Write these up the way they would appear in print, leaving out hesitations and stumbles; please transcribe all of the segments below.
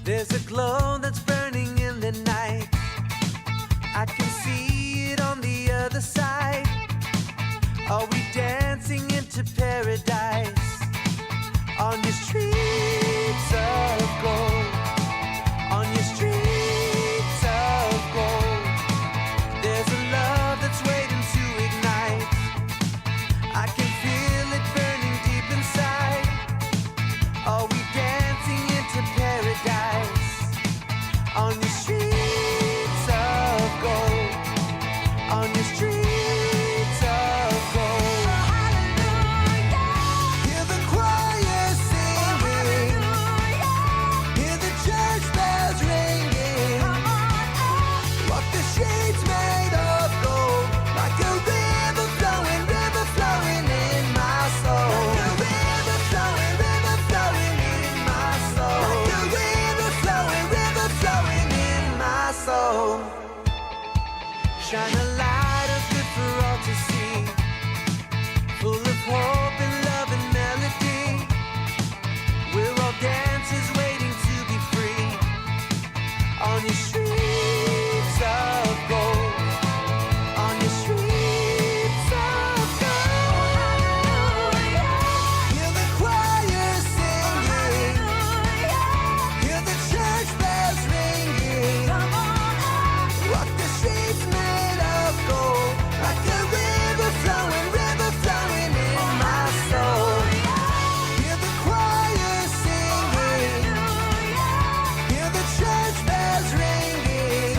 There's a glow that's burning in the night. I can see it on the other side. Are we dancing into paradise? On your streets of gold. On your streets of gold. There's a love that's waiting to ignite. I can feel it burning deep inside. Are we dancing into paradise? On your streets of gold. On your streets of gold. Hear the choir singing. Hear the church bells ringing. Walk the streets made of gold. Like a river flowing in my soul. Like a river flowing in my soul. Like a river flowing in my soul. Shine a light of good for all to see. Full of hope and love and melody. We're all dancers waiting to be free. On your streets of gold. On your streets of gold. Hear the choir singing. Hear the church bells ringing. Walk the streets made of gold. Like a river flowing in my soul. Hear the choir singing. Hear the church bells ringing.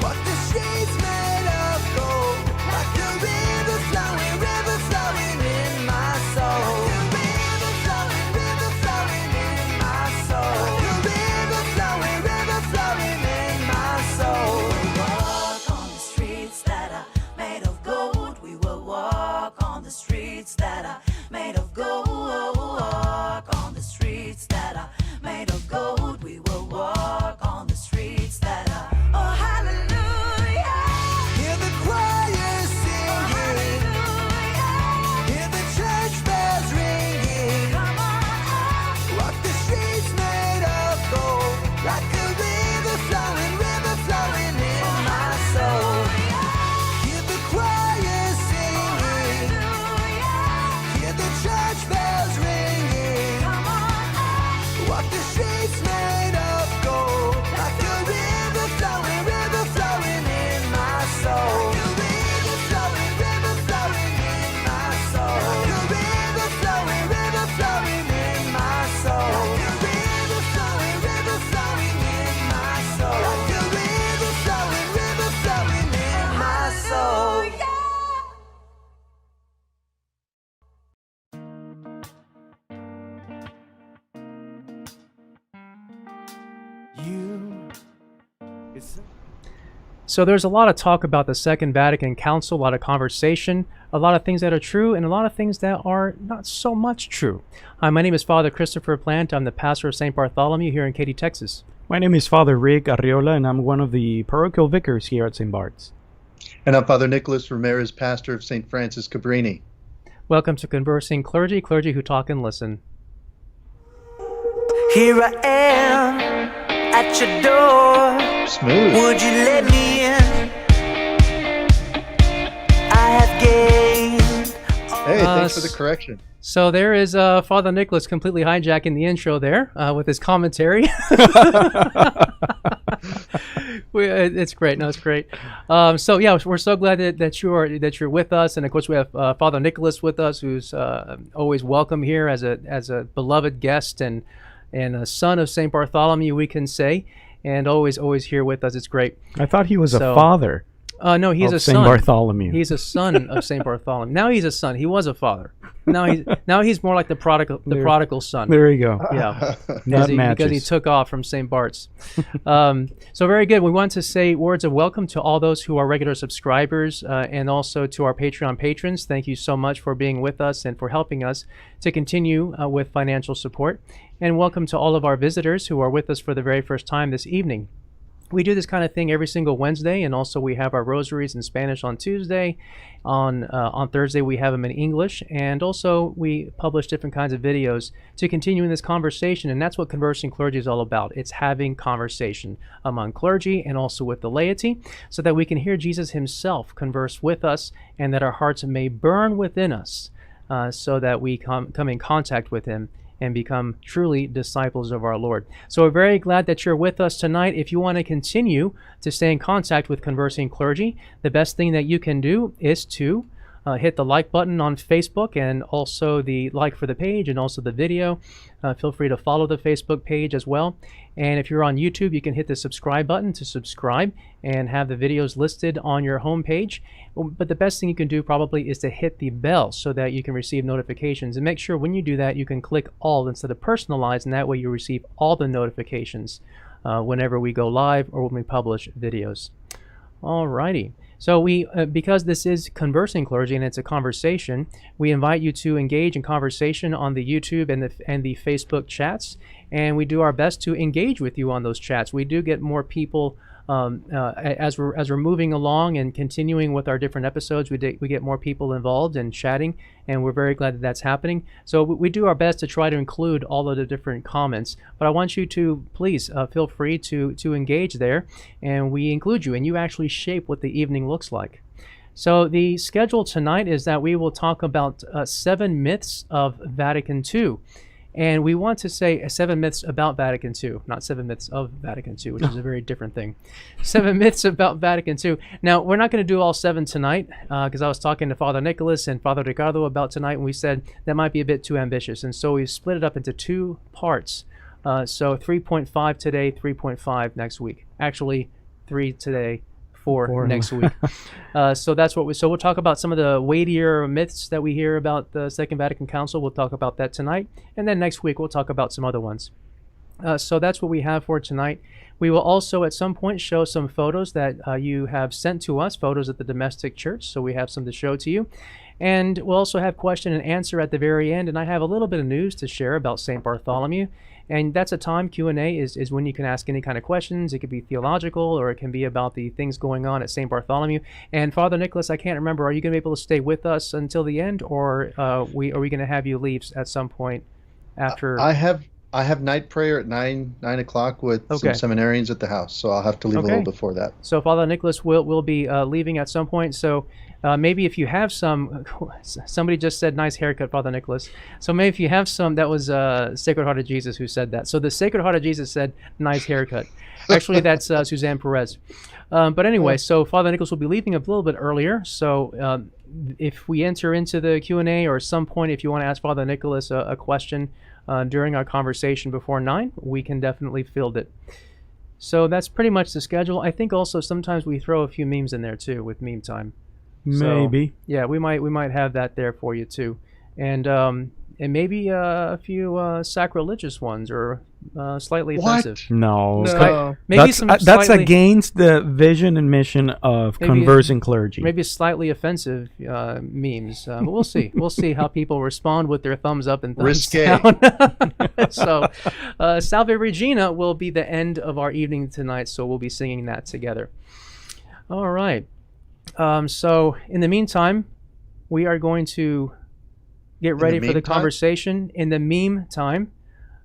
Walk the streets made of gold. Like a river flowing in my soul. Like a river flowing in my soul. Like a river flowing in my soul. Walk on the streets that are made of gold. We will walk on the streets that are made of gold. Walk on the streets that are made of gold. We will walk on the streets that are. Oh, hallelujah. Hear the choir singing. Hear the church bells ringing. Come on. Walk the streets made of gold. Like a river flowing in my soul. Hear the choir singing. Hear the church bells ringing. Come on. Walk the streets made of gold. Like a river flowing in my soul. Like a river flowing in my soul. Like a river flowing in my soul. Like a river flowing in my soul. Like a river flowing in my soul. You. So there's a lot of talk about the Second Vatican Council, a lot of conversation, a lot of things that are true, and a lot of things that are not so much true. Hi, my name is Father Christopher Plant. I'm the pastor of St. Bartholomew here in Katy, Texas. My name is Father Rick Arriola, and I'm one of the parochial vicars here at St. Bart's. And I'm Father Nicolas Ramirez, pastor of St. Francis Cabrini. Welcome to Conversing Clergy, clergy who talk and listen. Here I am at your door. Smooth. Would you let me in? I have gained. Hey, thanks for the correction. So there is Father Nicholas completely hijacking the intro there with his commentary. It's great. No, it's great. So yeah, we're so glad that you're with us, and of course we have Father Nicholas with us, who's always welcome here as a beloved guest and a son of Saint Bartholomew, we can say, and always here with us. It's great. I thought he was a father. No, he's a son. Saint Bartholomew. He's a son of Saint Bartholomew. Now he's a son. He was a father. Now he's more like the prodigal son. There you go. Yeah, That because he took off from St. Bart's. So very good. We want to say words of welcome to all those who are regular subscribers and also to our Patreon patrons. Thank you so much for being with us and for helping us to continue with financial support. And welcome to all of our visitors who are with us for the very first time this evening. we do this kind of thing every single Wednesday, and also we have our rosaries in Spanish on Tuesday. On Thursday, we have them in English, and also we publish different kinds of videos to continue in this conversation, and that's what Conversing Clergy is all about. It's having conversation among clergy and also with the laity, so that we can hear Jesus himself converse with us, and that our hearts may burn within us, so that we come in contact with him and become truly disciples of our Lord. So we're very glad that you're with us tonight. If you want to continue to stay in contact with Conversing Clergy, the best thing that you can do is to hit the like button on Facebook, and also the like for the page and also the video. Feel free to follow the Facebook page as well. And if you're on YouTube, you can hit the subscribe button to subscribe and have the videos listed on your home page. But the best thing you can do probably is to hit the bell so that you can receive notifications. And make sure when you do that, you can click all instead of personalized, and that way you receive all the notifications whenever we go live or when we publish videos. Alrighty. So we, because this is Conversing Clergy and it's a conversation, we invite you to engage in conversation on the YouTube and the Facebook chats, and we do our best to engage with you on those chats. We do get more people as we're moving along and continuing with our different episodes. We get more people involved and chatting, and we're very glad that that's happening. So we do our best to try to include all of the different comments, but I want you to please feel free to engage there, and we include you, and you actually shape what the evening looks like. So the schedule tonight is that we will talk about 7 myths of Vatican II. And we want to say 7 myths about Vatican II, not 7 myths of Vatican II, which is a very different thing. 7 myths about Vatican II. Now, we're not going to do all 7 tonight, because I was talking to Father Nicolas and Father Ricardo about tonight, and we said that might be a bit too ambitious. And so we split it up into 2 parts. So 3.5 today, 3.5 next week. Actually, 3 today, 4 next week. So that's what we'll talk about some of the weightier myths that we hear about the Second Vatican Council. We'll talk about that tonight, and then next week we'll talk about some other ones. So that's what we have for tonight. We will also at some point show some photos that you have sent to us, photos of the domestic church, so we have some to show to you. And we'll also have question and answer at the very end, and I have a little bit of news to share about St. Bartholomew. And that's a time, Q&A is when you can ask any kind of questions. It could be theological, or it can be about the things going on at St. Bartholomew. And Father Nicolas, I can't remember, are you going to be able to stay with us until the end, or are we going to have you leave at some point after? I have night prayer at 9 o'clock with some seminarians at the house, so I'll have to leave a little before that. So Father Nicolas will be leaving at some point. So maybe if you have somebody just said nice haircut, Father Nicolas. So maybe if you have some, that was Sacred Heart of Jesus who said that. So the Sacred Heart of Jesus said nice haircut. Actually, that's Suzanne Perez. But anyway, so Father Nicolas will be leaving a little bit earlier. So if we enter into the Q&A, or at some point if you want to ask Father Nicolas a question during our conversation before 9, we can definitely field it. So that's pretty much the schedule. I think also sometimes we throw a few memes in there too with meme time. Maybe. So, yeah, we might have that there for you too, and maybe a few sacrilegious ones, or slightly offensive. No. Maybe that's against the vision and mission of Conversing Clergy. Maybe slightly offensive memes. But we'll see. We'll see how people respond with their thumbs up and thumbs down. So, Salve Regina will be the end of our evening tonight, so we'll be singing that together. All right. So in the meantime, we are going to get ready for the conversation. In the meme time,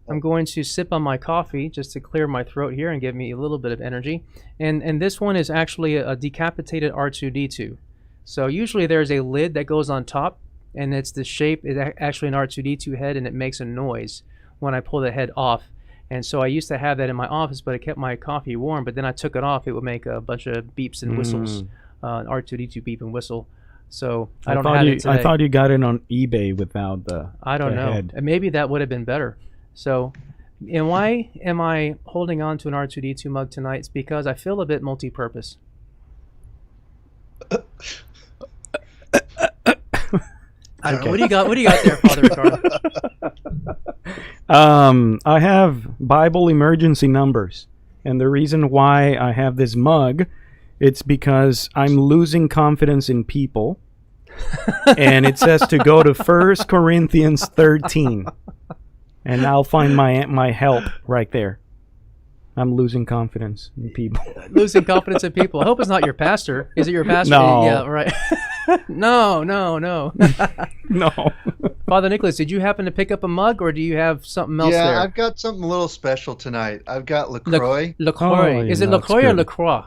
I'm going to sip on my coffee just to clear my throat here and give me a little bit of energy. And this one is actually a decapitated R2-D2. So usually there's a lid that goes on top, and it's the shape is actually an R2-D2 head, and it makes a noise when I pull the head off. And so I used to have that in my office, but it kept my coffee warm. But then I took it off; it would make a bunch of beeps and whistles. An R2-D2 beep and whistle. So I don't have it today. I thought you got it on eBay without the I don't know. head. And maybe that would have been better. So, and why am I holding on to an R2-D2 mug tonight? It's because I feel a bit multi-purpose. I don't know. What do you got there, Father Ricardo? I have Bible emergency numbers, and the reason why I have this mug, it's because I'm losing confidence in people, and it says to go to 1 Corinthians 13, and I'll find my help right there. I'm losing confidence in people. Losing confidence in people. I hope it's not your pastor. Is it your pastor? No. Yeah, right. No. No. Father Nicholas, did you happen to pick up a mug, or do you have something else Yeah, there? I've got something a little special tonight. I've got LaCroix. LaCroix. Oh, Is it yeah, LaCroix that's or good. LaCroix?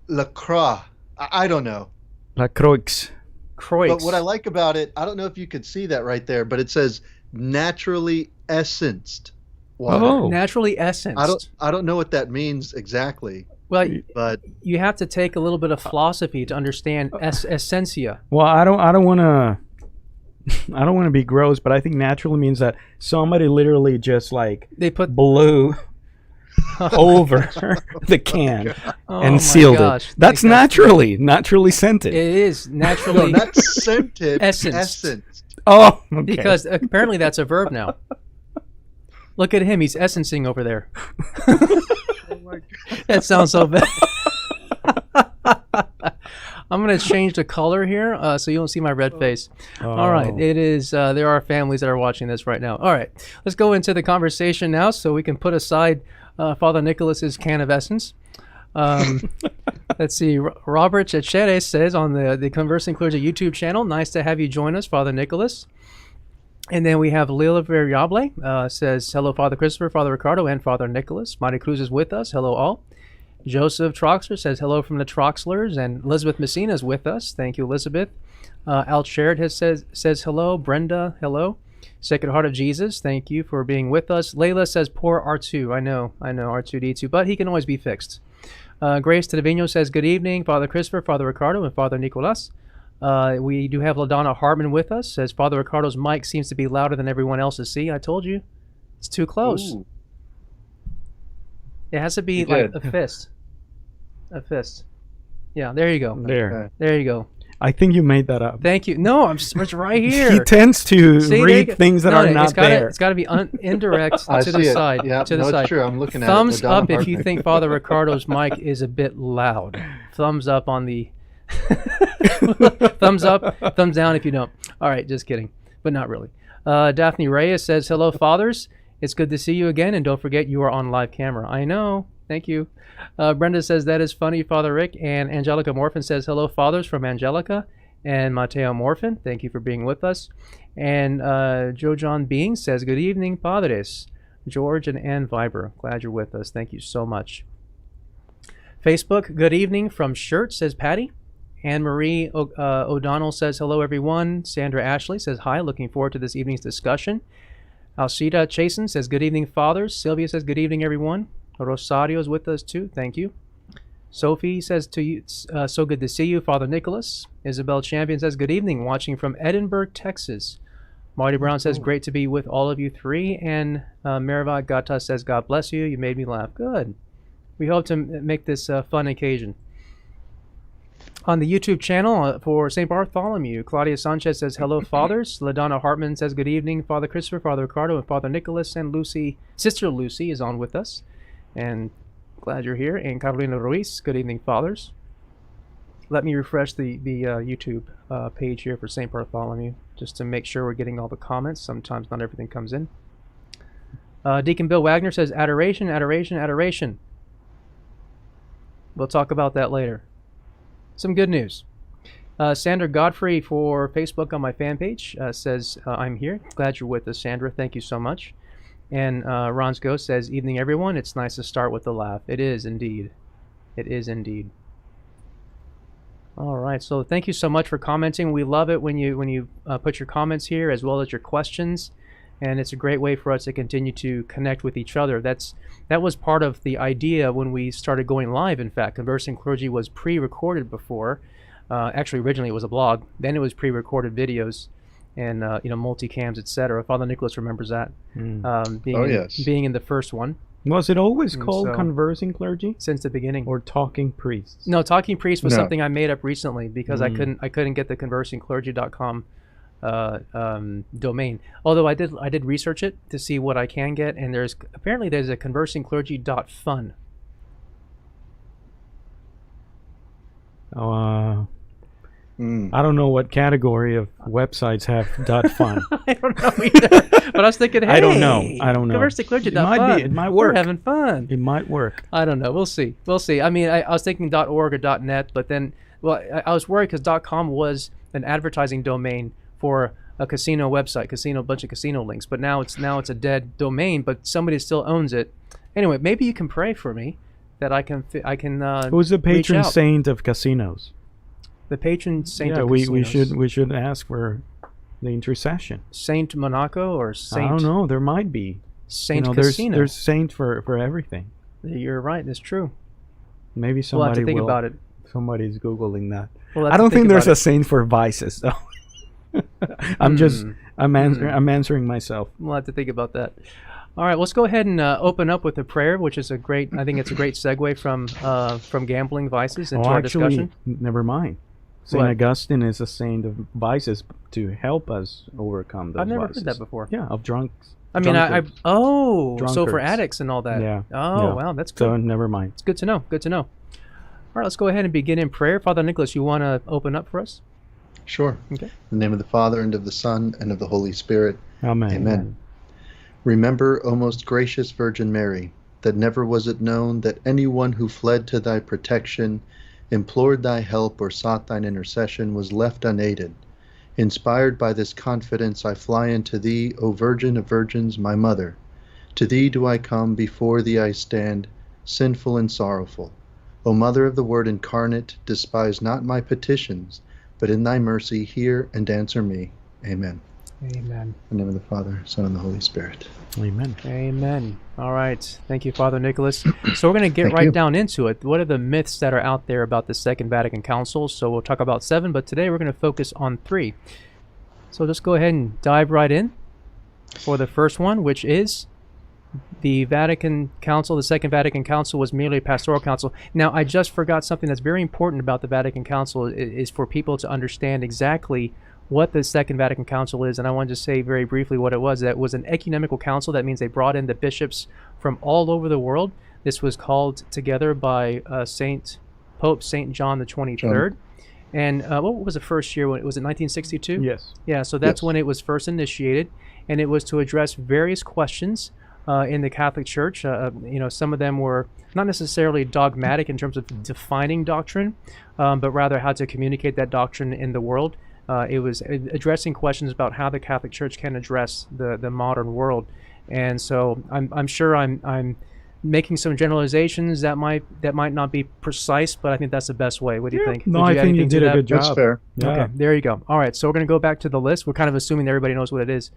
LaCroix. I don't know. La Croix. Croix. But what I like about it, I don't know if you could see that right there, but it says naturally essenced water. Oh. Naturally essenced. I don't know what that means exactly, Well, but you have to take a little bit of philosophy to understand essentia. Well, I don't want to. I don't want to be gross, but I think naturally means that somebody literally just like They put blew over the can oh my and sealed gosh, it. That's naturally scented. It is no, naturally not scented, Essenced. essenced. Oh, okay. because apparently that's a verb now. Look at him; he's essencing over there. Oh my God. That sounds so bad. I'm going to change the color here so you don't see my red face. All right. Oh. It is, there are families that are watching this right now. All right. Let's go into the conversation now so we can put aside Father Nicholas's can of essence. Let's see. Robert Cechere says on the Conversing Clergy YouTube channel, nice to have you join us, Father Nicholas. And then we have Lila Variable says, hello, Father Christopher, Father Ricardo, and Father Nicholas. Marty Cruz is with us. Hello, all. Joseph Troxler says hello from the Troxlers, and Elizabeth Messina is with us. Thank you, Elizabeth. Al Sherrod says hello. Brenda, hello. Sacred Heart of Jesus, thank you for being with us. Layla says poor R2. I know R2D2, but he can always be fixed. Grace Tedevino says good evening, Father Christopher, Father Ricardo, and Father Nicolas. We do have LaDonna Hartman with us. Says Father Ricardo's mic seems to be louder than everyone else's. See, I told you, it's too close. Ooh. It has to be You like did. a fist. A fist. Yeah, there you go. There. Okay. There you go. I think you made that up. Thank you. No, it's right He here. tends to See, there you read go. things that No, are it's not gotta, there. It's got to be indirect I to see the it. side. Yeah, to the no, side. it's true. I'm looking at Thumbs it. LaDonna up if you Hartman. think Father Ricardo's mic is a bit loud. Thumbs up on the. Thumbs up. Thumbs down if you don't. All right, just kidding, but not really. Daphne Reyes says hello, fathers. It's good to see you again, and don't forget you are on live camera. I know. Thank you. Brenda says that is funny, Father Rick. And Angelica Morphin says hello, fathers, from Angelica and Mateo Morphin. Thank you for being with us. And Joe John Being says good evening, padres. George and Ann Viber, glad you're with us. Thank you so much. Facebook, good evening from Shirt, says Patty. Anne Marie O'Donnell says hello, everyone. Sandra Ashley says hi, looking forward to this evening's discussion. Alcida Chasen says good evening, fathers. Sylvia says good evening, everyone. Rosario is with us too. Thank you. Sophie says to you, so good to see you, Father Nicholas. Isabel Champion says good evening, watching from Edinburgh, Texas. Marty Brown says great to be with all of you three. And Merivat Gata says God bless you. You made me laugh. Good. We hope to make this a fun occasion. On the YouTube channel for St. Bartholomew, Claudia Sanchez says hello, fathers. LaDonna Hartman says good evening, Father Christopher, Father Ricardo, and Father Nicholas. And Lucy, Sister Lucy, is on with us. And glad you're here. And Carolina Ruiz, good evening, fathers. Let me refresh the YouTube page here for St. Bartholomew, just to make sure we're getting all the comments. Sometimes not everything comes in. Deacon Bill Wagner says adoration, adoration, adoration. We'll talk about that later. Some good news. Sandra Godfrey for Facebook on my fan page says, I'm here. Glad you're with us, Sandra. Thank you so much. And Ron's Ghost says, evening, everyone. It's nice to start with a laugh. It is indeed. It is indeed. All right. So thank you so much for commenting. We love it when you put your comments here as well as your questions. And it's a great way for us to continue to connect with each other. That was part of the idea when we started going live. In fact, Conversing Clergy was pre-recorded before. Actually, originally it was a blog. Then it was pre-recorded videos and multicams, etc. Father Nicholas remembers that. Being in the first one. Was it always called so- Conversing Clergy Since the beginning. or Talking Priests? No, Talking Priest was No. something I made up recently because I couldn't get the conversingclergy.com domain. Although I did research it to see what I can get, and there's a conversingclergy.fun. I don't know what category of websites have .fun. I don't know either. But I was thinking, hey, I don't know. Conversing Clergy. It might be. It might work. We're having fun. It might work. I don't know. We'll see. We'll see. I mean, I was thinking .org or .net, but then, well, I was worried because .com was an advertising domain for a casino website, bunch of casino links. But now it's a dead domain, but somebody still owns it. Anyway, maybe you can pray for me that I can. Who's the patron reach out. saint of casinos? The patron saint Yeah, of we casinos. should ask for the intercession. Saint Monaco or Saint. I don't know. There might be. Saint there's Casino. there's saint for everything. You're right. That's true. Maybe We'll somebody have to think will. about it. Somebody's googling that. We'll have I to don't think there's about a saint for vices though. I'm answering myself. We'll have to think about that. All right, let's go ahead and open up with a prayer, which is I think it's a great segue from gambling vices into our discussion. Never mind. Saint What? Augustine is a saint of vices to help us overcome those I've never vices. heard that before. Yeah, of drunks. I mean, drunkards. so for Drunkards. addicts and all that. Yeah. Oh, yeah. wow, that's good. So never mind. It's good to know. Good to know. All right, let's go ahead and begin in prayer. Father Nicholas, you want to open up for us? Sure. Okay. In the name of the Father, and of the Son, and of the Holy Spirit. Amen. Amen. Remember, O most gracious Virgin Mary, that never was it known that anyone who fled to thy protection, implored thy help, or sought thine intercession was left unaided. Inspired by this confidence, I fly unto thee, O Virgin of Virgins, my Mother. To thee do I come, before thee I stand, sinful and sorrowful. O Mother of the Word incarnate, despise not my petitions, but in thy mercy hear and answer me. Amen. Amen. In the name of the Father, Son, and the Holy Spirit. Amen. Amen. All right. Thank you, Father Nicholas. So we're going to get Thank right you. down into it. What are the myths that are out there about the Second Vatican Council? So we'll talk about 7, but today we're going to focus on 3. So just go ahead and dive right in for the first one, which is the Vatican Council. The Second Vatican Council was merely a pastoral council. Now, I just forgot something that's very important about the Vatican Council is for people to understand exactly what the Second Vatican Council is, and I wanted to say very briefly what it was. That was an ecumenical council. That means they brought in the bishops from all over the world. This was called together by Pope Saint John the 23rd. And what was the first year? Was it 1962? Yes. Yeah, so that's Yes. when it was first initiated, and it was to address various questions in the Catholic Church. Some of them were not necessarily dogmatic in terms of defining doctrine, but rather how to communicate that doctrine in the world. It was addressing questions about how the Catholic Church can address the modern world, and so I'm sure I'm making some generalizations that might not be precise, but I think that's the best way. What do you think? No, Would I add think you anything to did a that? good job. That's fair. Yeah. Okay, there you go. All right, so we're going to go back to the list. We're kind of assuming that everybody knows what it is.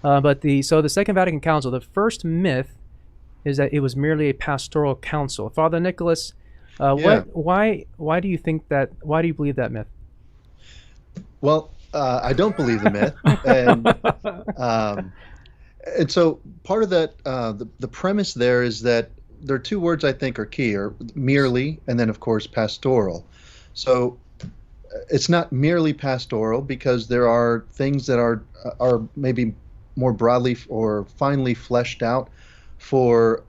But the Second Vatican Council, the first myth is that it was merely a pastoral council. Father Nicholas, why do you think that? Why do you believe that myth? Well, I don't believe the myth, and so part of that, the premise there is that there are two words I think are key: are merely, and then of course pastoral. So it's not merely pastoral because there are things that are maybe more broadly or finely fleshed out for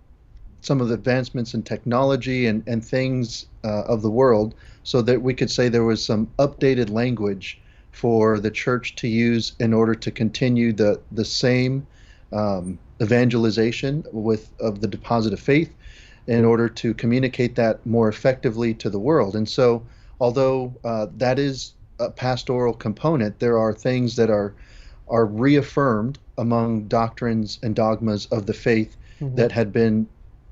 some of the advancements in technology and things of the world, so that we could say there was some updated language for the church to use in order to continue the same evangelization of the deposit of faith, in order to communicate that more effectively to the world. And so, although that is a pastoral component, there are things that are reaffirmed among doctrines and dogmas of the faith that had been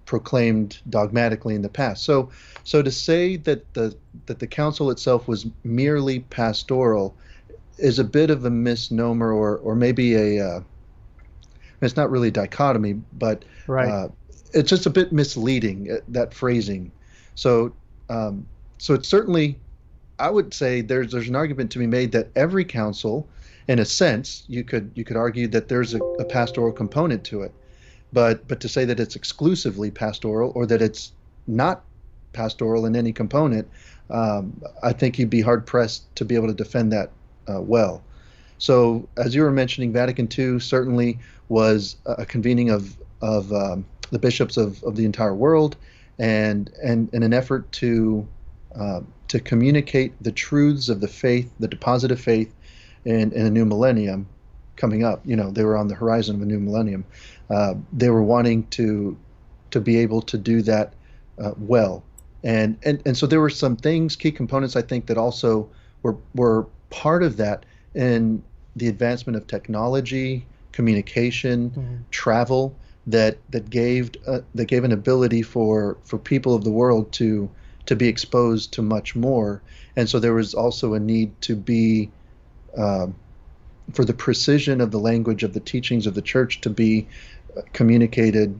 proclaimed dogmatically in the past. So to say that the council itself was merely pastoral is a bit of a misnomer, or maybe it's not really a dichotomy, but Right. It's just a bit misleading, that phrasing. So it's certainly, I would say there's an argument to be made that every council, in a sense, you could argue that there's a pastoral component to it, but to say that it's exclusively pastoral or that it's not pastoral in any component, I think you'd be hard pressed to be able to defend that well. So as you were mentioning, Vatican II certainly was a convening of the bishops of the entire world, and in an effort to to communicate the truths of the faith, the deposit of faith, in a new millennium coming up. They were on the horizon of a new millennium. They were wanting to be able to do that well, and so there were some things, key components, I think, that also were part of that in the advancement of technology, communication, travel, that gave an ability for people of the world to be exposed to much more. And so there was also a need to be for the precision of the language of the teachings of the church to be communicated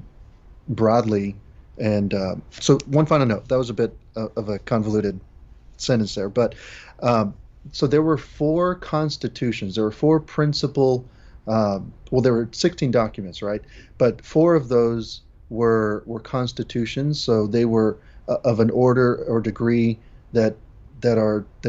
broadly. And so one final note, that was a bit of a convoluted sentence there, but so there were 4 constitutions. There were 4 principal, there were 16 documents, right? But 4 of those were constitutions, so they were of an order or degree that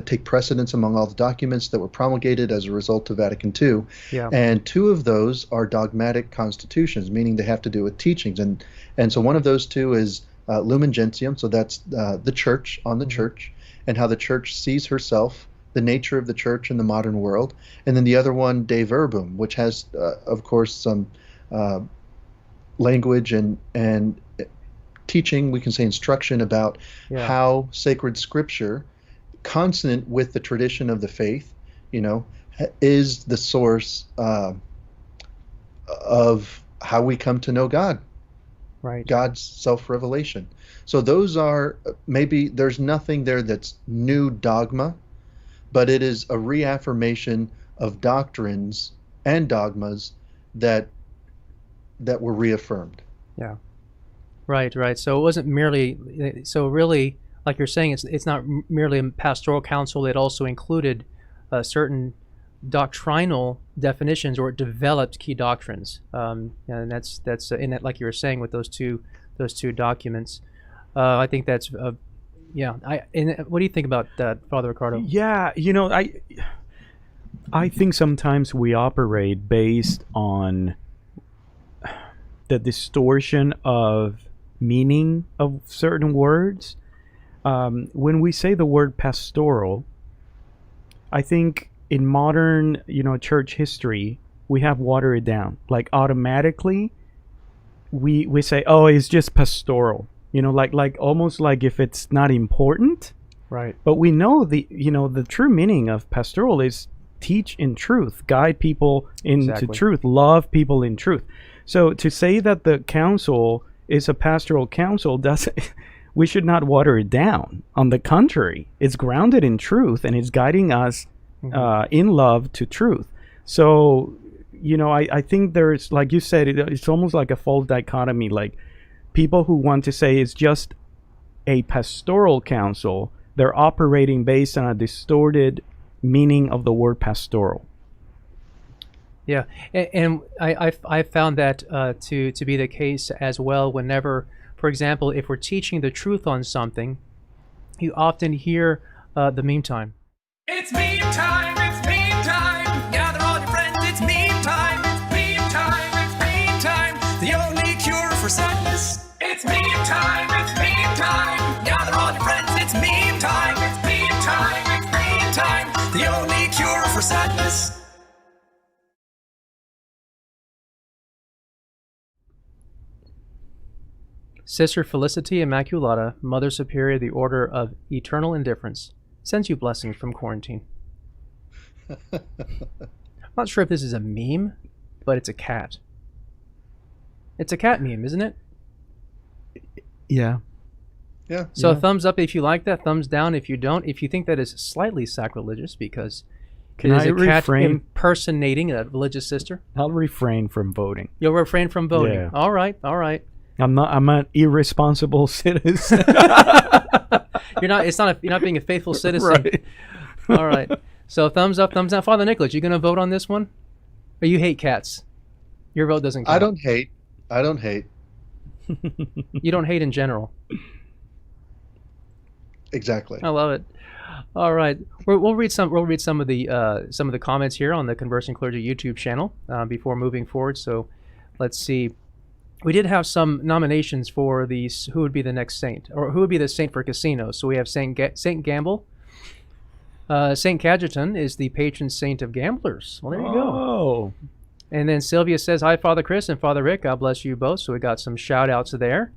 take precedence among all the documents that were promulgated as a result of Vatican II. Yeah. And 2 of those are dogmatic constitutions, meaning they have to do with teachings. And so one of those 2 is Lumen Gentium, so that's the church on the church, and how the church sees herself, the nature of the church in the modern world. And then the other one, De Verbum, which has, of course, some language and teaching, we can say instruction about how sacred scripture, consonant with the tradition of the faith, is the source of how we come to know God. Right. God's self-revelation. So those are, maybe there's nothing there that's new dogma, but it is a reaffirmation of doctrines and dogmas that were reaffirmed. Yeah. Right. So it wasn't merely, so really, like you're saying, it's not merely a pastoral council. It also included certain doctrinal definitions, or it developed key doctrines, and that's in that, like you were saying, with those two documents. I think that's what do you think about that, Father Ricardo? Yeah, I think sometimes we operate based on the distortion of meaning of certain words. When we say the word pastoral, I think in modern, church history, we have watered it down. Like automatically, we say, oh, it's just pastoral. Like almost like if it's not important. Right. But we know the true meaning of pastoral is teach in truth, guide people into truth, love people in truth. So to say that the council is a pastoral council we should not water it down. On the contrary, it's grounded in truth and it's guiding us in love to truth. So, I think there's, like you said, it's almost like a false dichotomy. Like people who want to say it's just a pastoral council, they're operating based on a distorted meaning of the word pastoral. Yeah, and I found that to be the case as well. Whenever, for example, if we're teaching the truth on something, you often hear the meme time. It's meme time, it's meme time. Gather all your friends, it's meme time. It's meme time, it's meme time. The only cure for sadness. It's meme time, it's meme time. Gather all your friends, it's meme time. It's meme time, it's meme time. The only cure for sadness. Sister Felicity Immaculata, Mother Superior of the Order of Eternal Indifference, sends you blessings from quarantine. I'm not sure if this is a meme, but it's a cat. It's a cat meme, isn't it? Yeah. Yeah. So thumbs up if you like that, thumbs down if you don't. If you think that is slightly sacrilegious because it is a cat impersonating a religious sister. I'll refrain from voting. You'll refrain from voting. Yeah. All right. I'm an irresponsible citizen. You're not being a faithful citizen. Right. All right. So thumbs up, thumbs down. Father Nicolas, you gonna vote on this one? Or you hate cats? Your vote doesn't count. I don't hate. You don't hate in general. Exactly. I love it. All right, we'll read some of the comments here on the Conversing Clergy YouTube channel before moving forward. So let's see. we did have some nominations for these. Who would be the next saint, or who would be the saint for casinos? So we have Saint Gamble. Saint Cajetan is the patron saint of gamblers. Well, there you go. Oh, And then Sylvia says, "Hi, Father Chris and Father Rick. God bless you both." So we got some shout outs there.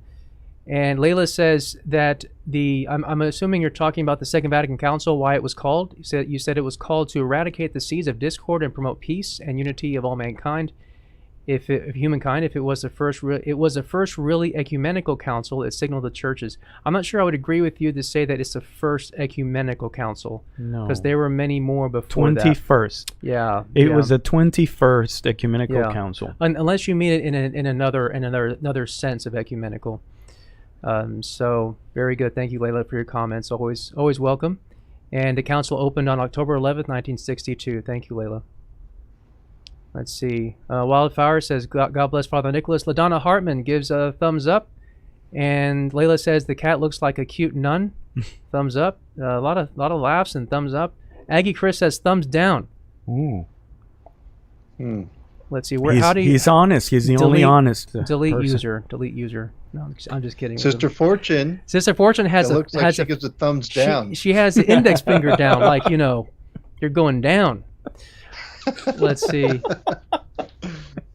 And Layla says that I'm assuming you're talking about the Second Vatican Council, why it was called. You said it was called to eradicate the seeds of discord and promote peace and unity of all mankind. If humankind, if it was the first, it was the first really ecumenical council. It signaled the churches. I'm not sure I would agree with you to say that it's the first ecumenical council. no. Because there were many more before that. 21st. Yeah, It yeah. was the 21st ecumenical Yeah. council. Unless you mean it in another sense of ecumenical. So very good. Thank you, Layla, for your comments. Always welcome. And the council opened on October 11th, 1962. Thank you, Layla. Let's see. Wildfire says, God bless Father Nicholas. LaDonna Hartman gives a thumbs up. And Layla says, the cat looks like a cute nun. Thumbs up. A lot of laughs and thumbs up. Aggie Chris says, thumbs down. Ooh. Let's see. How do you... He's honest. He's the only delete- honest Delete person. user. Delete user. No, I'm just kidding. Sister Fortune. Sister Fortune It has looks like has she gives a thumbs down. She has the index finger down, like, you're going down. Let's see.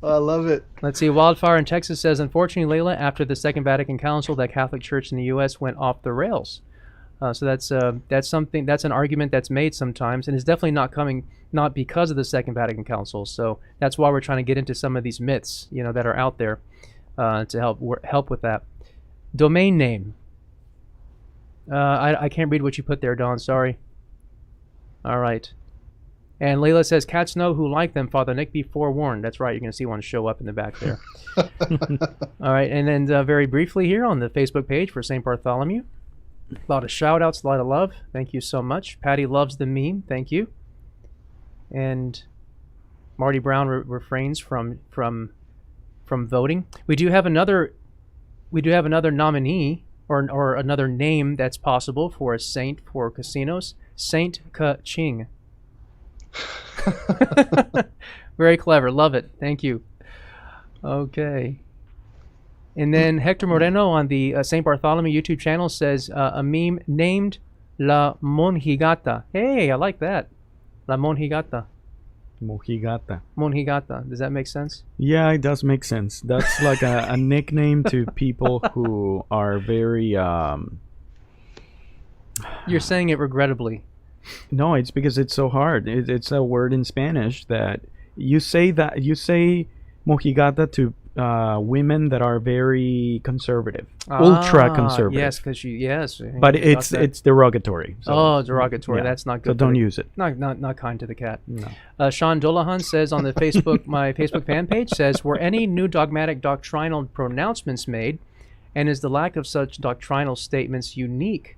I love it. Let's see. Wildfire in Texas says, unfortunately, Layla, after the Second Vatican Council, the Catholic Church in the U.S. went off the rails. So that's an argument that's made sometimes, and it's definitely not because of the Second Vatican Council. So that's why we're trying to get into some of these myths, that are out there, to help with that. Domain name. I can't read what you put there, Don. Sorry. All right. And Layla says, cats know who like them, Father Nick, be forewarned. That's right. You're going to see one show up in the back there. All right. And then very briefly here on the Facebook page for St. Bartholomew, a lot of shout outs, a lot of love. Thank you so much. Patty loves the meme. Thank you. And Marty Brown refrains from voting. We do have another nominee or another name that's possible for a saint for casinos. Saint Ka-Ching. Very clever. Love it. Thank you. Okay. And then Hector Moreno on the St. Bartholomew YouTube channel says a meme named La Monjigata. Hey, I like that. La Monjigata. Mojigata. Monjigata. Does that make sense? Yeah, it does make sense. That's like a nickname to people who are very... You're saying it regrettably. No, it's because it's so hard. It's a word in Spanish that you say mojigata to women that are very conservative, ultra conservative. Yes, because yes. But you got that. it's derogatory. So, Oh, derogatory. yeah. That's not good. So for don't the- use it. Not kind to the cat. No. Sean Dolahan says on the Facebook, my Facebook fan page says, were any new dogmatic doctrinal pronouncements made, and is the lack of such doctrinal statements unique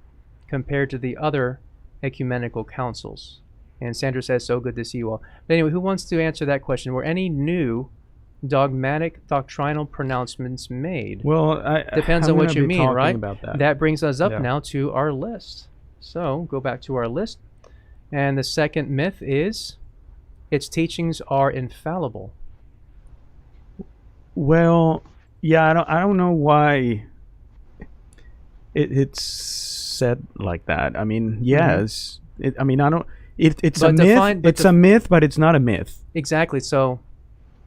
compared to the other ecumenical councils? And Sandra says, so good to see you all. But anyway, who wants to answer that question? Were any new dogmatic doctrinal pronouncements made? Well, Depends I'm on what gonna you be mean, talking right? about that. Brings us up Yeah. now to our list. So go back to our list. And the second myth is its teachings are infallible. Well, yeah, I don't know why it's said like that. I mean, yes. I don't. It's But a myth. define- but It's a myth, but it's not a myth. Exactly. So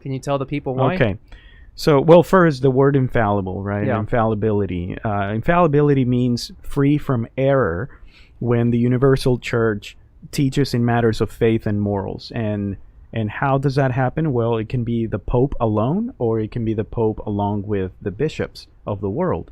can you tell the people why? Okay. So, well, first, the word infallible, right? Yeah. Infallibility. Infallibility means free from error when the universal church teaches in matters of faith and morals. And how does that happen? Well, it can be the Pope alone, or it can be the Pope along with the bishops of the world.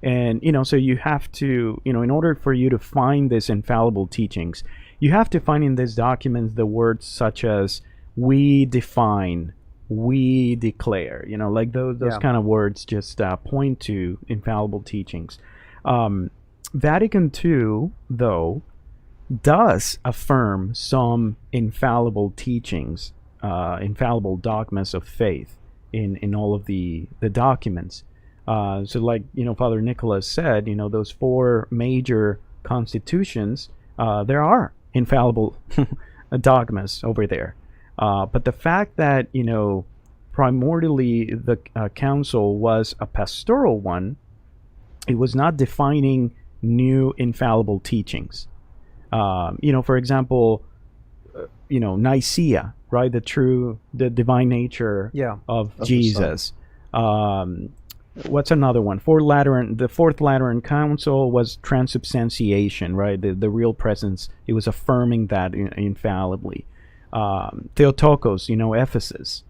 And, so you have to, in order for you to find this infallible teachings, you have to find in these documents the words such as we define, we declare, like those Yeah. kind of words just point to infallible teachings. Vatican II, though, does affirm some infallible teachings, infallible dogmas of faith in all of the documents. So like, Father Nicolas said, those four major constitutions, there are infallible dogmas over there. But the fact that, primordially the council was a pastoral one. It was not defining new infallible teachings. For example, Nicaea, right? The divine nature of Jesus. What's another one? The Fourth Lateran Council was transubstantiation, right? The real presence. It was affirming that infallibly. Theotokos, Ephesus,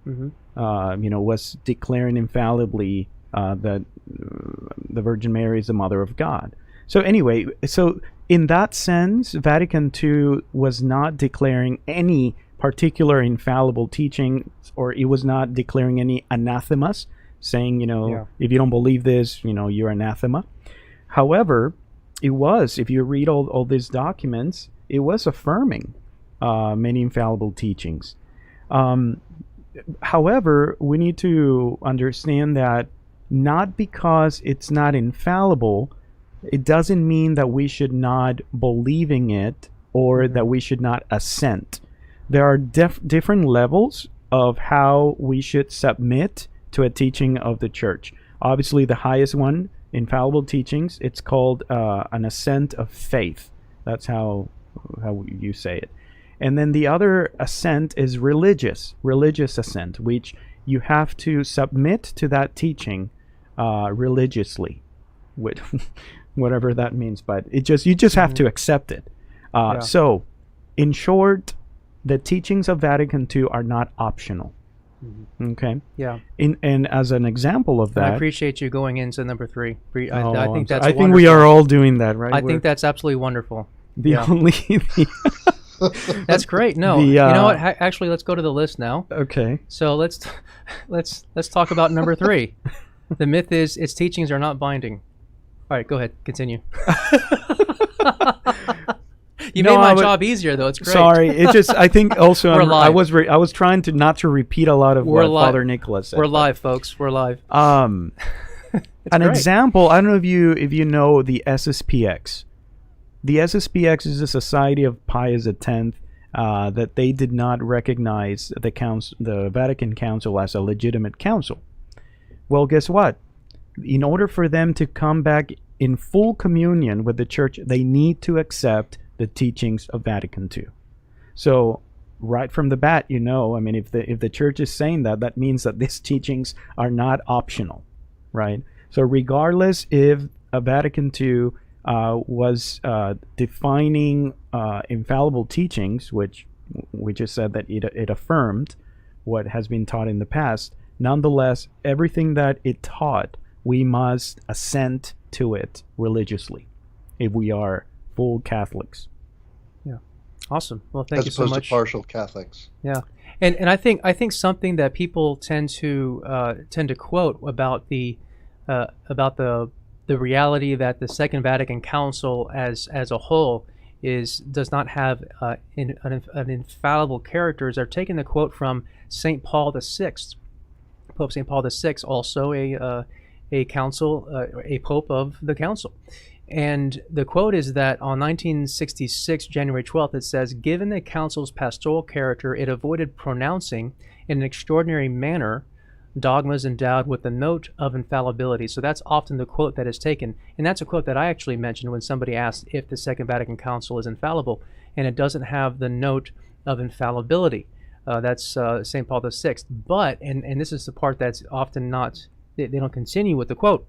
was declaring infallibly that the Virgin Mary is the Mother of God. So anyway, in that sense, Vatican II was not declaring any particular infallible teaching, or it was not declaring any anathemas, saying, if you don't believe this, you're anathema. However, it was, if you read all these documents, it was affirming many infallible teachings. However, we need to understand that not because it's not infallible, it doesn't mean that we should not believing it or that we should not assent. There are different levels of how we should submit to a teaching of the church. Obviously, the highest one, infallible teachings, it's called an assent of faith. That's how you say it. And then the other assent is religious assent, which you have to submit to that teaching religiously, with whatever that means. But you just have to accept it. So, in short, the teachings of Vatican II are not optional. Okay. Yeah. And as an example of that, I appreciate you going into number 3. I think that's. I think we are all doing that, right? I think that's absolutely wonderful. Only. That's great. No, you know what? Actually, let's go to the list now. Okay. So let's talk about number 3. The myth is its teachings are not binding. All right, go ahead. Continue. You made my job easier, though. It's great. Sorry, it just. I think also I live. was trying to not to repeat a lot of what Father Nicolas said. We're live, folks. We're live. An example. I don't know if you know the SSPX. The SSPX is a society of Pius X that they did not recognize the Vatican Council as a legitimate council. Well, guess what? In order for them to come back in full communion with the church, they need to accept the teachings of Vatican II. So, right from the bat, if the church is saying that, that means that these teachings are not optional, right? So, regardless if a Vatican II was defining infallible teachings, which we just said that it affirmed what has been taught in the past, nonetheless, everything that it taught, we must assent to it religiously if we are full Catholics. Yeah, awesome. Well, thank you so much. As opposed to partial Catholics. Yeah, and I think something that people tend to quote about the reality that the Second Vatican Council as a whole does not have an infallible character. They're taking the quote from St. Paul VI, Pope St. Paul VI, also a pope of the council. And the quote is that on 1966, January 12th, it says, "Given the council's pastoral character, it avoided pronouncing in an extraordinary manner dogmas endowed with the note of infallibility." So that's often the quote that is taken. And that's a quote that I actually mentioned when somebody asked if the Second Vatican Council is infallible, and it doesn't have the note of infallibility. That's St. Paul VI. But, and this is the part that's often not, they don't continue with the quote,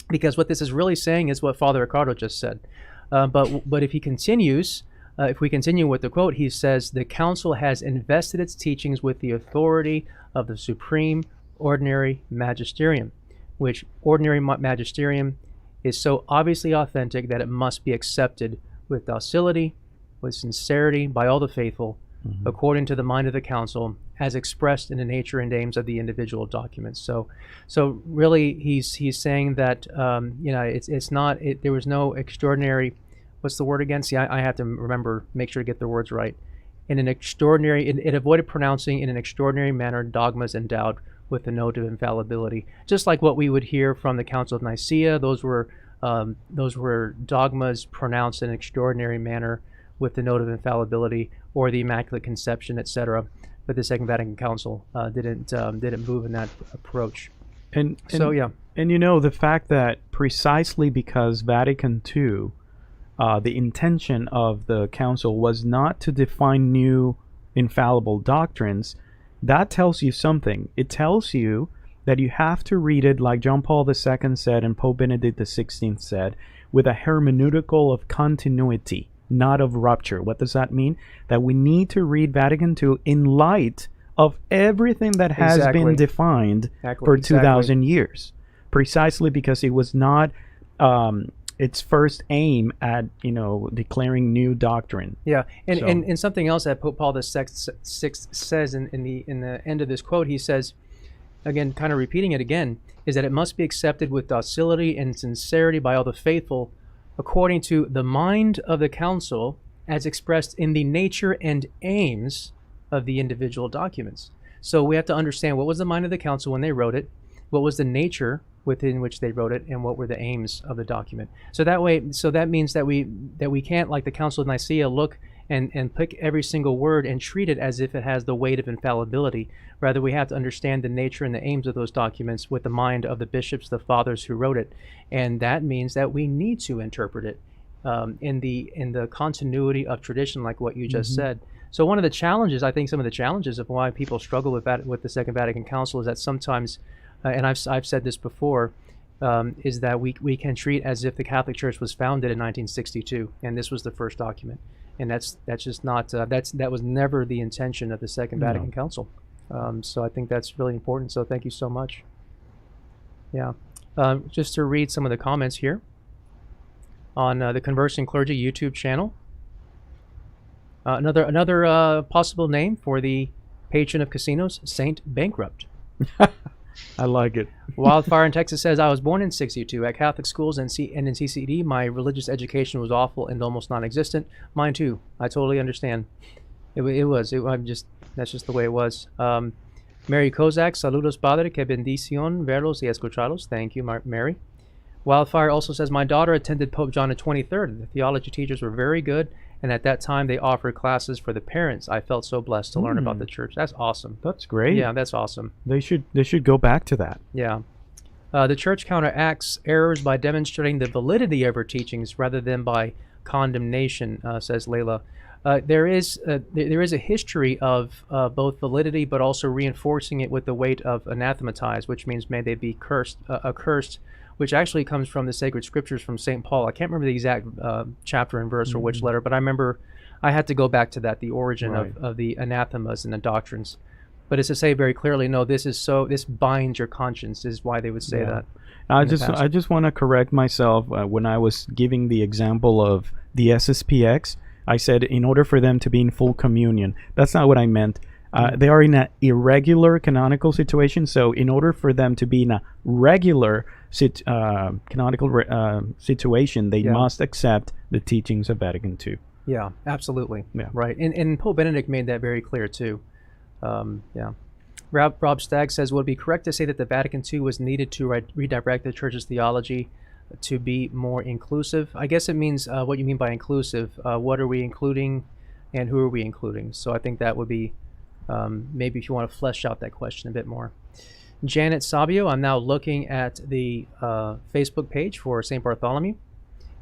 because what this is really saying is what Father Ricardo just said. But if he continues, if we continue with the quote, he says, "The council has invested its teachings with the authority of the supreme ordinary magisterium, which ordinary magisterium is so obviously authentic that it must be accepted with docility, with sincerity by all the faithful, according to the mind of the council, as expressed in the nature and aims of the individual documents." So really, he's saying that it's not. There was no extraordinary. What's the word again? See, I have to make sure to get the words right. In an extraordinary, it avoided pronouncing in an extraordinary manner dogmas endowed with the note of infallibility, just like what we would hear from the Council of Nicaea. Those were dogmas pronounced in an extraordinary manner with the note of infallibility, or the Immaculate Conception, etc. but the Second Vatican Council didn't move in that approach. And So yeah, And the fact that precisely because Vatican II, the intention of the council was not to define new infallible doctrines, that tells you something. It tells you that you have to read it like John Paul II said and Pope Benedict XVI said, with a hermeneutical of continuity, not of rupture. What does that mean? That we need to read Vatican II in light of everything that has been defined for 2,000 years, precisely because it was not its first aim at declaring new doctrine. Yeah, and something else that Pope Paul VI says in the end of this quote, he says, again, kind of repeating it again, is that it must be accepted with docility and sincerity by all the faithful, according to the mind of the council, as expressed in the nature and aims of the individual documents. So we have to understand what was the mind of the council when they wrote it, what was the nature within which they wrote it, and what were the aims of the document. So that means that we can't, like the Council of Nicaea, look and pick every single word and treat it as if it has the weight of infallibility. Rather, we have to understand the nature and the aims of those documents with the mind of the bishops, the fathers who wrote it, and that means that we need to interpret it in the continuity of tradition, like what you just said. So one of the challenges, I think, some of the challenges of why people struggle with the Second Vatican Council is that sometimes, and I've said this before, is that we can treat as if the Catholic Church was founded in 1962, and this was the first document, and that's just not that was never the intention of the Second Vatican Council. So I think that's really important. So thank you so much. Yeah, just to read some of the comments here on the Conversing Clergy YouTube channel. Another possible name for the patron of casinos, Saint Bankrupt. I like it. Wildfire in Texas says, I was born in 62 at Catholic schools and in CCD. My religious education was awful and almost non-existent. Mine too. I totally understand. That's just the way it was. Mary Kozak, saludos padre, que bendición verlos y escucharlos. Thank you, Mary. Wildfire also says, my daughter attended Pope John XXIII. The theology teachers were very good, and at that time they offered classes for the parents. I felt so blessed to learn about the church. That's awesome. That's great. Yeah, that's awesome. They should go back to that. Yeah. The church counteracts errors by demonstrating the validity of her teachings rather than by condemnation, says Layla. There is a history of both validity but also reinforcing it with the weight of anathematized, which means may they be accursed, which actually comes from the sacred scriptures from St. Paul. I can't remember the exact chapter and verse or which letter, but I remember I had to go back to that, the origin of the anathemas and the doctrines. But it's to say very clearly, no, this binds your conscience, is why they would say that. I just want to correct myself. When I was giving the example of the SSPX, I said in order for them to be in full communion. That's not what I meant. They are in an irregular canonical situation, so in order for them to be in a regular canonical situation, they must accept the teachings of Vatican II. Yeah, absolutely. Yeah. Right. And Pope Benedict made that very clear too. Yeah. Rob Stagg says, would it be correct to say that the Vatican II was needed to redirect the Church's theology to be more inclusive? I guess it means what you mean by inclusive. What are we including and who are we including? So I think that would be maybe if you want to flesh out that question a bit more. Janet Sabio, I'm now looking at the Facebook page for St. Bartholomew.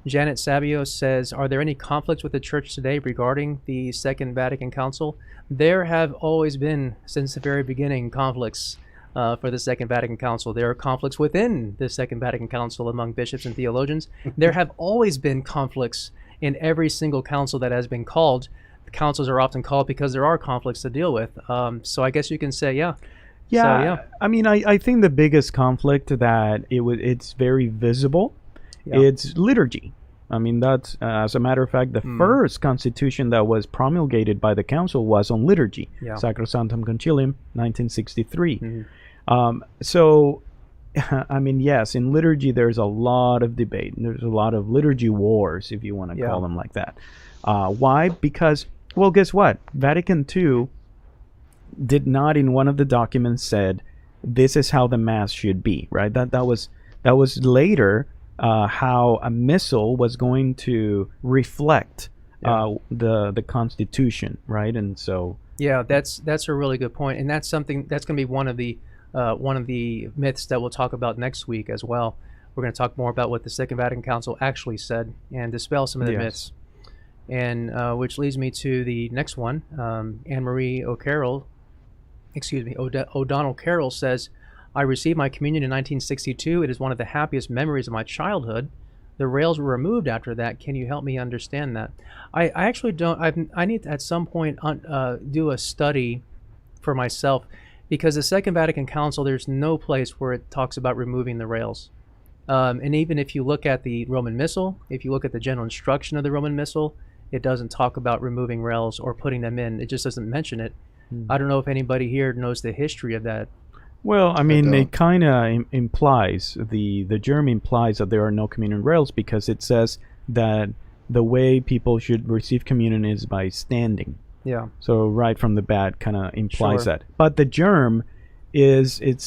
Janet Sabio says, are there any conflicts with the Church today regarding the Second Vatican Council? There have always been, since the very beginning, conflicts for the Second Vatican Council. There are conflicts within the Second Vatican Council among bishops and theologians. There have always been conflicts in every single council that has been called. The councils are often called because there are conflicts to deal with. So I guess you can say, yeah. Yeah, So, yeah. I mean, I think the biggest conflict that it's very visible, it's liturgy. I mean, that's, as a matter of fact, the first constitution that was promulgated by the council was on liturgy, Sacrosanctum Concilium, 1963. So, I mean, yes, in liturgy there's a lot of debate. There's a lot of liturgy wars, if you want to call them like that. Why? Because, well, guess what? Vatican II did not, in one of the documents, said this is how the Mass should be, right? That was later how a missal was going to reflect the Constitution, right? And so Yeah, that's a really good point, and that's something that's going to be one of the myths that we'll talk about next week as well. We're going to talk more about what the Second Vatican Council actually said and dispel some of the Yes. myths. And which leads me to the next one. Anne-Marie O'Carroll, O'Donnell Carroll says, I received my communion in 1962. It is one of the happiest memories of my childhood. The rails were removed after that. Can you help me understand that? I actually don't. I need to, at some point, do a study for myself, because the Second Vatican Council, there's no place where it talks about removing the rails. And even if you look at the Roman Missal, if you look at the general instruction of the Roman Missal, it doesn't talk about removing rails or putting them in. It just doesn't mention it. I don't know if anybody here knows the history of that. Well, I mean, don't. it kind of implies, the germ implies that there are no communion rails, because it says that the way people should receive communion is by standing. Yeah. So right from the bat kind of implies Sure. that. But the germ is, it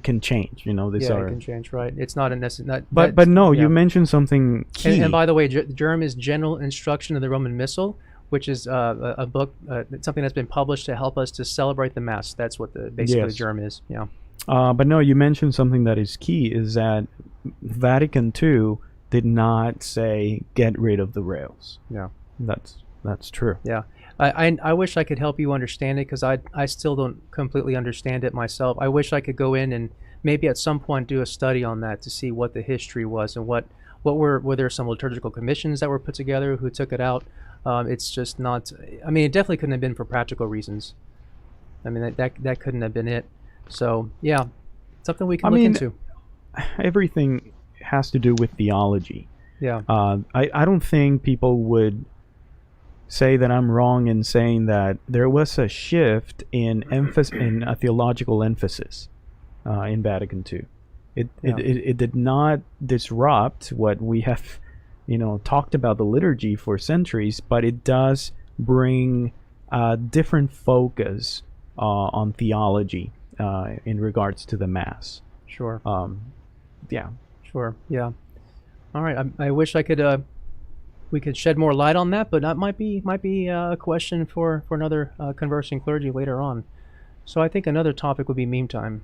can change, these Yeah, are. it can change, right? It's not a necessary. But no, yeah. you mentioned something key. And by the way, germ is General Instruction of the Roman Missal, which is a book, something that's been published to help us to celebrate the Mass. That's what basically the Yes. germ is. Yeah. But no, you mentioned something that is key, is that Vatican II did not say get rid of the rails. Yeah. That's true. Yeah. I wish I could help you understand it, because I still don't completely understand it myself. I wish I could go in and maybe at some point do a study on that to see what the history was and were there some liturgical commissions that were put together who took it out. It's just not. I mean, it definitely couldn't have been for practical reasons. I mean, that couldn't have been it. So yeah, something we can look into. Everything has to do with theology. Yeah. I don't think people would say that I'm wrong in saying that there was a shift in a theological emphasis in Vatican II. It did not disrupt what we have, talked about the liturgy for centuries, but it does bring a different focus on theology in regards to the Mass. Sure. Yeah. Sure. Yeah. All right. I wish I could. We could shed more light on that, but that might be a question for another Conversing Clergy later on. So I think another topic would be meme time.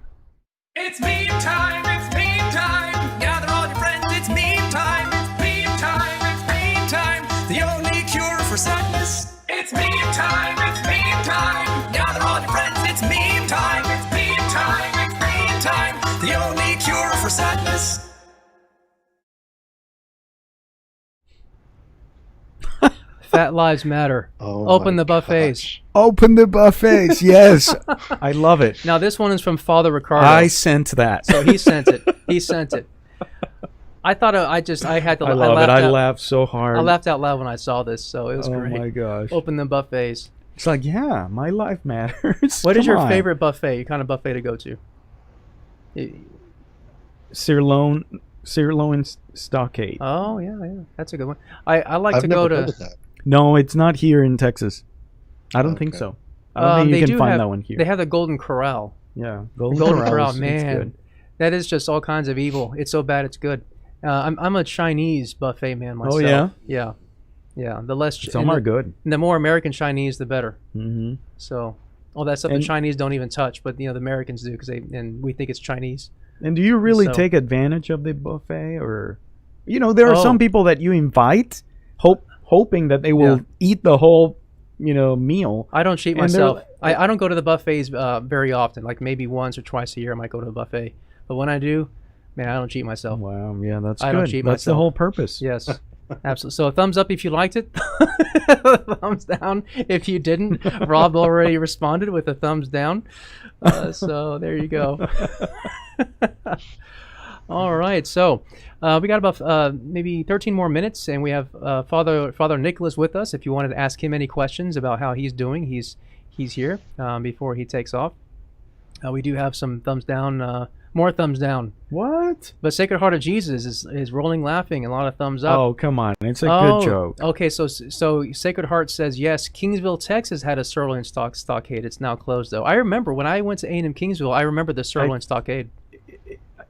It's meme time, it's meme time. Gather all your friends, it's meme time. It's meme time, it's meme time. The only cure for sadness. It's meme time, it's meme time. Gather all your friends, it's meme time. It's meme time, it's meme time. The only cure for sadness. Fat Lives Matter. Oh Open my the buffets. gosh. Open the buffets. Yes. I love it. Now this one is from Father Ricardo. I sent that. So he sent it. He sent it. I thought I had to. I love it. I laughed so hard. I laughed out loud when I saw this, so it was Oh great. my gosh. Open the buffets. It's like, yeah, my life matters. What is Come your on. favorite buffet? Kind of buffet to go to? Sirloin Stockade. Oh yeah, that's a good one. I like I've to never go heard to. of that. No, it's not here in Texas. I don't think Okay. so. I don't think they you can do find have- that one here. They have the Golden Corral. Yeah, Golden Corral, is- it's man, good. that is just all kinds of evil. It's so bad, it's good. I'm a Chinese buffet man myself. Oh, yeah? Yeah. The less Some are good. the more American Chinese, the better. Mm-hmm. So all that stuff And- the Chinese don't even touch, but the Americans do and we think it's Chinese. And do you really So- take advantage of the buffet, or there are Oh. some people that you invite, hoping that they will Yeah. eat the whole meal. I don't cheat And they're- myself. I don't go to the buffets very often. Like maybe once or twice a year I might go to a buffet. But when I do, man, I don't cheat myself. Wow, yeah, that's I good. don't cheat That's the myself. whole purpose. Yes, absolutely. So a thumbs up if you liked it. Thumbs down if you didn't. Rob already responded with a thumbs down. So there you go. All right. So we got about maybe 13 more minutes, and we have Father Nicolas with us. If you wanted to ask him any questions about how he's doing, he's here before he takes off. We do have some thumbs down. More thumbs down. What? But Sacred Heart of Jesus is rolling laughing, and a lot of thumbs up. Oh, come on. It's a good joke. Okay, so Sacred Heart says yes. Kingsville, Texas had a sirloin stockade. It's now closed though. I remember when I went to A&M Kingsville. I remember the sirloin stockade.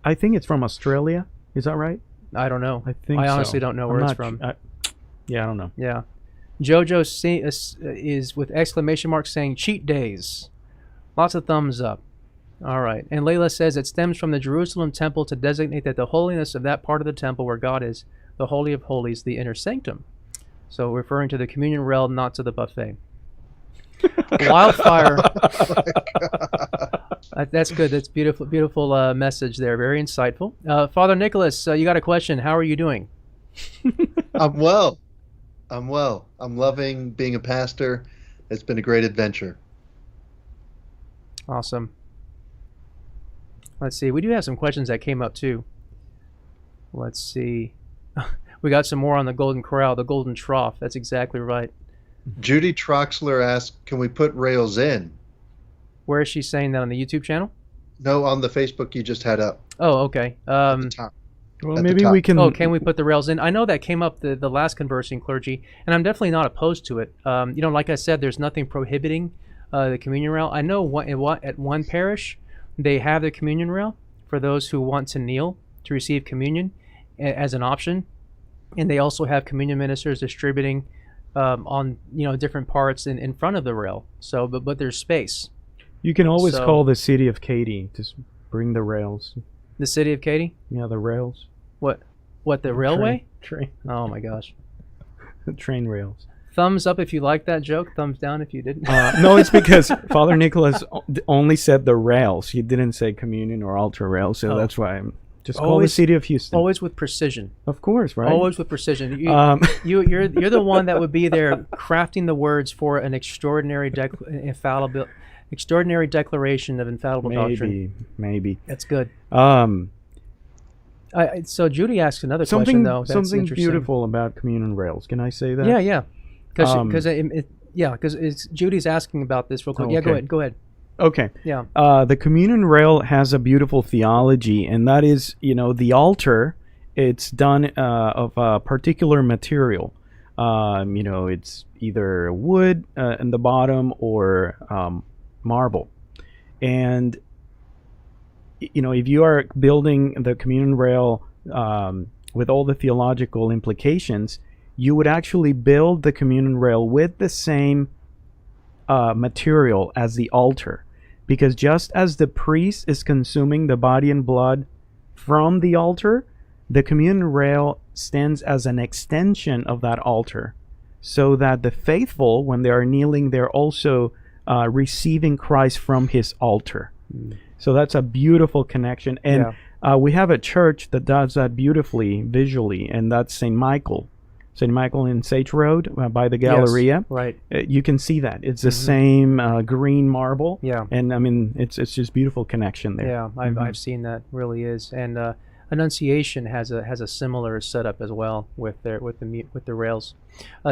I think it's from Australia. Is that right? I don't know. I think I honestly so. don't know I'm where it's not from. I don't know. Yeah, Jojo is with exclamation mark saying cheat days. Lots of thumbs up. All right. And Layla says it stems from the Jerusalem temple to designate that the holiness of that part of the temple where God is, the Holy of Holies, the inner sanctum. So referring to the communion realm, not to the buffet. Wildfire. That's good. That's beautiful, beautiful message there. Very insightful. Father Nicholas, you got a question. How are you doing? I'm well. I'm loving being a pastor. It's been a great adventure. Awesome. Let's see. We do have some questions that came up too. Let's see. We got some more on the Golden Corral, the Golden Trough. That's exactly right. Judy Troxler asked, can we put rails in? Where is she saying that, on the YouTube channel? No, on the Facebook you just had up. Oh, okay. At the top. Well, At the maybe top. we can. Oh, can we put the rails in? I know that came up the last Conversing Clergy, and I'm definitely not opposed to it. Like I said, there's nothing prohibiting the communion rail. I know at one parish, they have the communion rail for those who want to kneel to receive communion as an option, and they also have communion ministers distributing on different parts in front of the rail. So, but there's space. You can always So- call the city of Katy to bring the rails. The city of Katy? Yeah, the rails. What the railway? Train. Oh my gosh. Train rails. Thumbs up if you like that joke. Thumbs down if you didn't. No, it's because Father Nicholas only said the rails. He didn't say communion or altar rails, so Oh. that's why I'm just call the Always- city of Houston. Always with precision. Of course, right? Always with precision. You're the one that would be there crafting the words for an extraordinary declaration of infallible doctrine. Maybe. That's good. Um, So Judy asks another question something though. That's something interesting. beautiful about communion rails. Can I say that? Yeah. Because Um, Judy's asking about this real quick. Yeah, Okay. go ahead. Okay. Yeah. The communion rail has a beautiful theology, and that is, the altar. It's done of a particular material. It's either wood in the bottom or marble, and if you are building the communion rail with all the theological implications, you would actually build the communion rail with the same material as the altar. Because just as the priest is consuming the body and blood from the altar, the communion rail stands as an extension of that altar, so that the faithful, when they are kneeling, they're also receiving Christ from his altar. So that's a beautiful connection. And we have a church that does that beautifully visually, and that's St. Michael. St. Michael in Sage Road by the Galleria. Yes, right. You can see that. It's the same green marble. Yeah. And I mean, it's just beautiful connection there. Yeah, I've seen that. Really is. And Annunciation has a similar setup as well with the rails.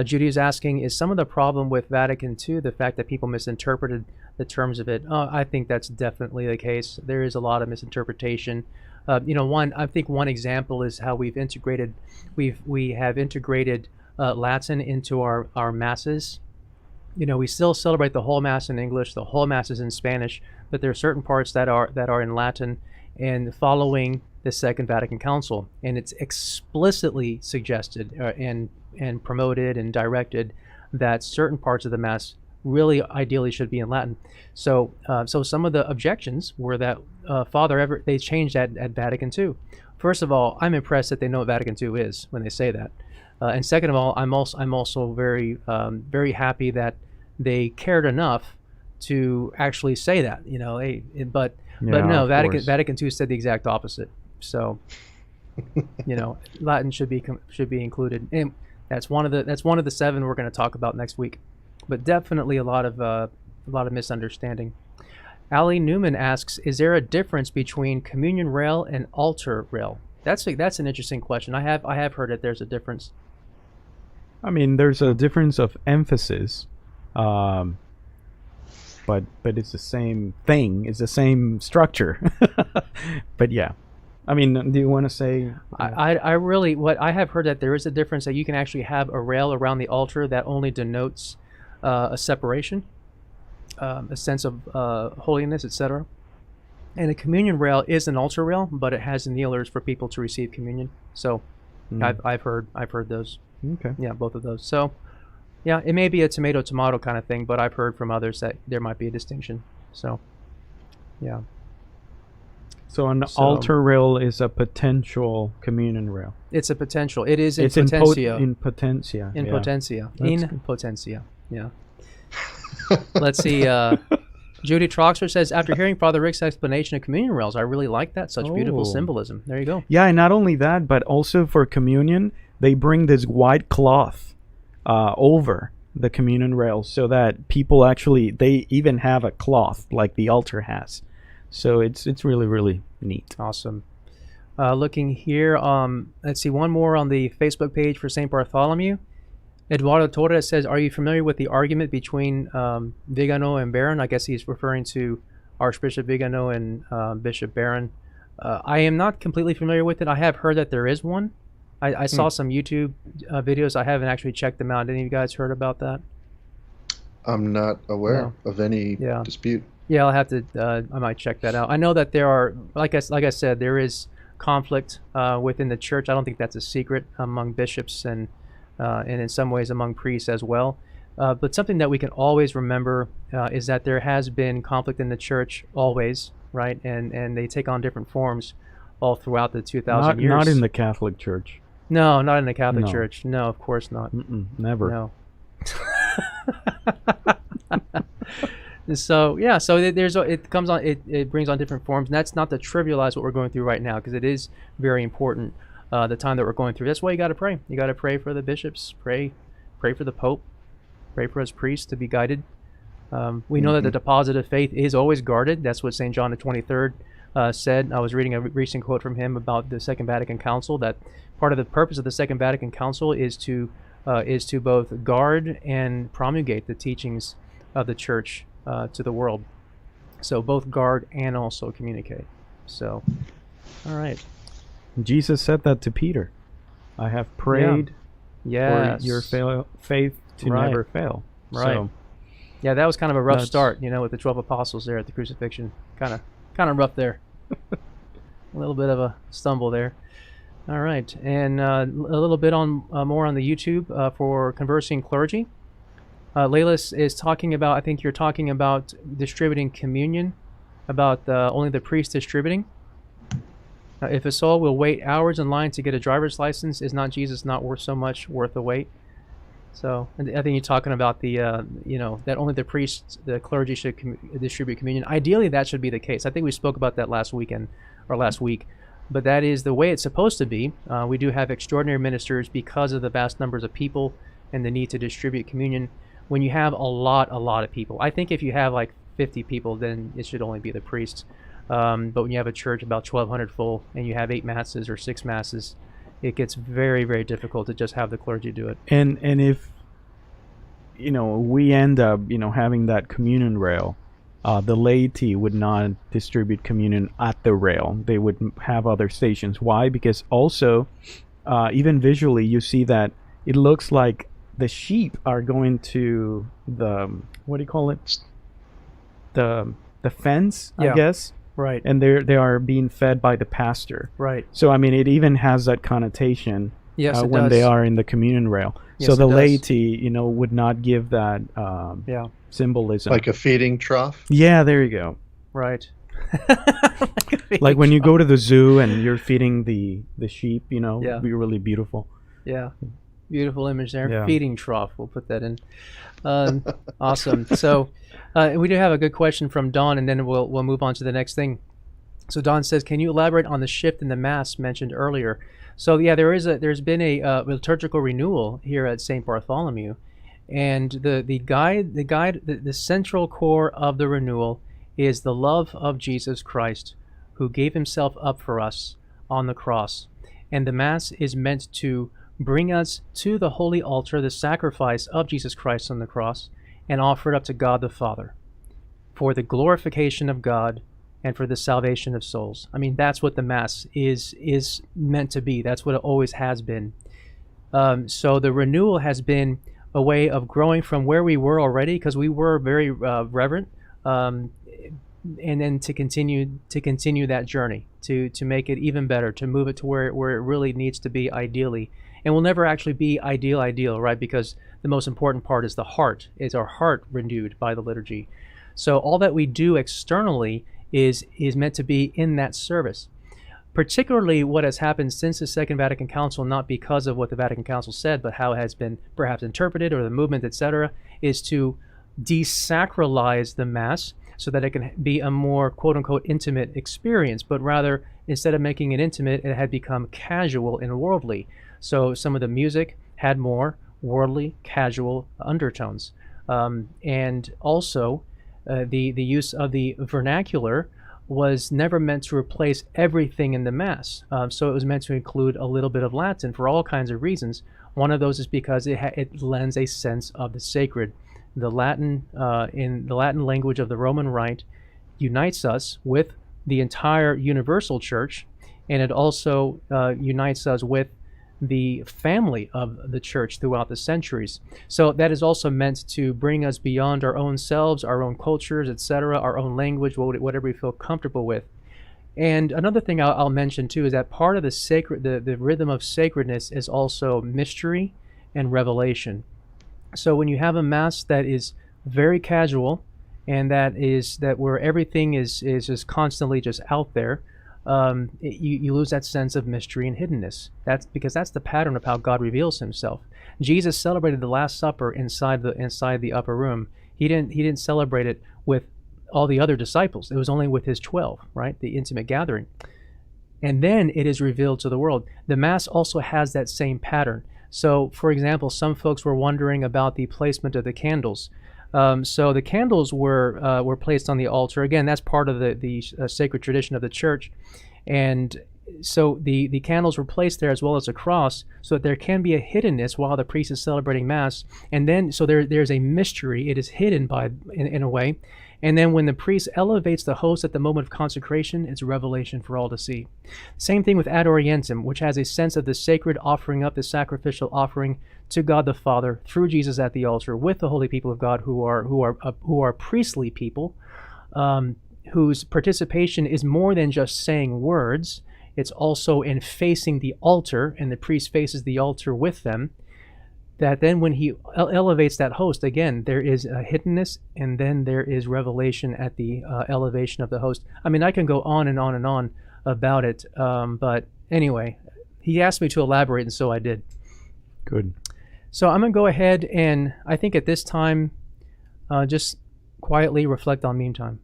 Judy is asking, is some of the problem with Vatican II the fact that people misinterpreted the terms of it? I think that's definitely the case. There is a lot of misinterpretation. I think one example is how we have integrated Latin into our masses. We still celebrate the whole Mass in English, the whole Mass is in Spanish, but there are certain parts that are in Latin, and following the Second Vatican Council, and it's explicitly suggested and promoted and directed that certain parts of the Mass really ideally should be in Latin. So some of the objections were that they changed that at Vatican II. First of all, I'm impressed that they know what Vatican II is when they say that, and second of all, I'm also very very happy that they cared enough to actually say that. But no, Vatican II said the exact opposite. So Latin should be included, and that's one of the 7 we're going to talk about next week. But definitely a lot of misunderstanding. Ali Newman asks, is there a difference between communion rail and altar rail? That's an interesting question. I have heard that there's a difference. I mean, there's a difference of emphasis, but it's the same thing. It's the same structure. But yeah, I mean, do you want to say? I have heard that there is a difference, that you can actually have a rail around the altar that only denotes a separation, a sense of holiness, etc. And a communion rail is an altar rail, but it has kneelers for people to receive communion. So I've heard those. Okay. Yeah, both of those. So Yeah, it may be a tomato kind of thing, but I've heard from others that there might be a distinction. So, yeah. So an altar rail is a potential communion rail. It's a potential. It is in It's potentia. in potentia. In yeah. potentia. That's In good. potentia. Yeah. Let's see. Judy Troxler says, after hearing Father Rick's explanation of communion rails, I really like that. Such beautiful Oh. symbolism. There you go. Yeah, and not only that, but also for communion, they bring this white cloth over the communion rails so that people actually, they even have a cloth like the altar has. So it's really, really neat. Awesome. Looking here, let's see, one more on the Facebook page for St. Bartholomew. Eduardo Torres says, are you familiar with the argument between Vigano and Barron? I guess he's referring to Archbishop Vigano and Bishop Barron. I am not completely familiar with it. I have heard that there is one. I saw some YouTube videos. I haven't actually checked them out. Any of you guys heard about that? I'm not aware of any Yeah. dispute. Yeah, I'll have to. I might check that out. I know that there are, like I said, there is conflict within the church. I don't think that's a secret among bishops and in some ways among priests as well. But something that we can always remember is that there has been conflict in the church always, right? And they take on different forms all throughout the 2,000 years. Not in the Catholic Church. No, not in the Catholic No. Church. No, of course not. Never. No. So yeah, so it comes on. It brings on different forms, and that's not to trivialize what we're going through right now, because it is very important. The time that we're going through. That's why you got to pray. You got to pray for the bishops. Pray for the Pope. Pray for us priests to be guided. We know that the deposit of faith is always guarded. That's what St. John the 23rd said. I was reading a recent quote from him about the Second Vatican Council, that part of the purpose of the Second Vatican Council is to both guard and promulgate the teachings of the Church to the world. So both guard and also communicate. So, all right. Jesus said that to Peter. I have prayed Yes. for your faith to Right. never fail. Right. So, Yeah, that was kind of a rough That's- start, with the 12 apostles there at the crucifixion. Kind of rough there. A little bit of a stumble there. All right, and a little bit on more on the YouTube for Conversing Clergy. Layla is talking about, I think you're talking about distributing communion, about only the priest distributing. If a soul will wait hours in line to get a driver's license, is not Jesus not worth the wait? So I think you're talking about the, that only the priests, the clergy should distribute communion. Ideally, that should be the case. I think we spoke about that last week, but that is the way it's supposed to be. We do have extraordinary ministers because of the vast numbers of people and the need to distribute communion. When you have a lot of people, I think if you have like 50 people, then it should only be the priests. But when you have a church about 1,200 full and you have 8 masses or 6 masses, it gets very, very difficult to just have the clergy do it. and if we end up having that communion rail, the laity would not distribute communion at the rail. They would have other stations. Why? Because also, even visually, you see that it looks like the sheep are going to the, what do you call it? The fence, Yeah. I guess. Right. And they are being fed by the pastor. Right. So I mean, it even has that connotation Yes, it when does. they are in the communion rail. Yes, So the it does. laity, would not give that Yeah. symbolism. Like a feeding trough. Yeah, there you go. Right. Like when you go to the zoo and you're feeding the sheep, Yeah. it'd be really beautiful. Yeah. Beautiful image there. Yeah. Feeding trough. We'll put that in. Awesome. So we do have a good question from Don, and then we'll move on to the next thing. So Don says, can you elaborate on the shift in the Mass mentioned earlier? So yeah, there's been a liturgical renewal here at St. Bartholomew, and the central core of the renewal is the love of Jesus Christ, who gave himself up for us on the cross. And the Mass is meant to bring us to the holy altar, the sacrifice of Jesus Christ on the cross, and offer it up to God the Father for the glorification of God and for the salvation of souls. I mean, that's what the Mass is meant to be. That's what it always has been. So the renewal has been a way of growing from where we were already, because we were very reverent, and then to continue that journey, to make it even better, to move it to where it really needs to be ideally, and will never actually be ideal, right? Because the most important part is the heart. Is our heart renewed by the liturgy? So all that we do externally is meant to be in that service. Particularly what has happened since the Second Vatican Council, not because of what the Vatican Council said, but how it has been perhaps interpreted, or the movement, etc., is to desacralize the Mass so that it can be a more quote-unquote intimate experience, but rather, instead of making it intimate, it had become casual and worldly. So some of the music had more worldly, casual undertones. And also, the use of the vernacular was never meant to replace everything in the Mass. So it was meant to include a little bit of Latin for all kinds of reasons. One of those is because it lends a sense of the sacred. The Latin, in the Latin language of the Roman Rite, unites us with the entire universal church, and it also unites us with the family of the church throughout the centuries. So that is also meant to bring us beyond our own selves, our own cultures, etc., our own language, whatever we feel comfortable with. And another thing I'll mention too is that part of the sacred, the rhythm of sacredness is also mystery and revelation. So when you have a Mass that is very casual, and that where everything is just constantly just out there, you lose that sense of mystery and hiddenness. That's because that's the pattern of how God reveals himself. Jesus celebrated the Last Supper inside the upper room. He didn't celebrate it with all the other disciples. It was only with his 12, right? The intimate gathering. And then it is revealed to the world. The Mass also has that same pattern. So, for example, some folks were wondering about the placement of the candles. So the candles were placed on the altar. Again, that's part of the sacred tradition of the church. And so the candles were placed there, as well as a cross, so that there can be a hiddenness while the priest is celebrating Mass. And then, so there's a mystery. It is hidden in a way. And then when the priest elevates the host at the moment of consecration, it's revelation for all to see. Same thing with Ad Orientem, which has a sense of the sacred offering up, the sacrificial offering to God the Father through Jesus at the altar with the holy people of God who are priestly people, whose participation is more than just saying words. It's also in facing the altar, and the priest faces the altar with them. That then when he elevates that host, again, there is a hiddenness, and then there is revelation at the elevation of the host. I mean, I can go on and on and on about it, but anyway, he asked me to elaborate, and so I did. Good. So I'm going to go ahead and, I think at this time, just quietly reflect on meme time.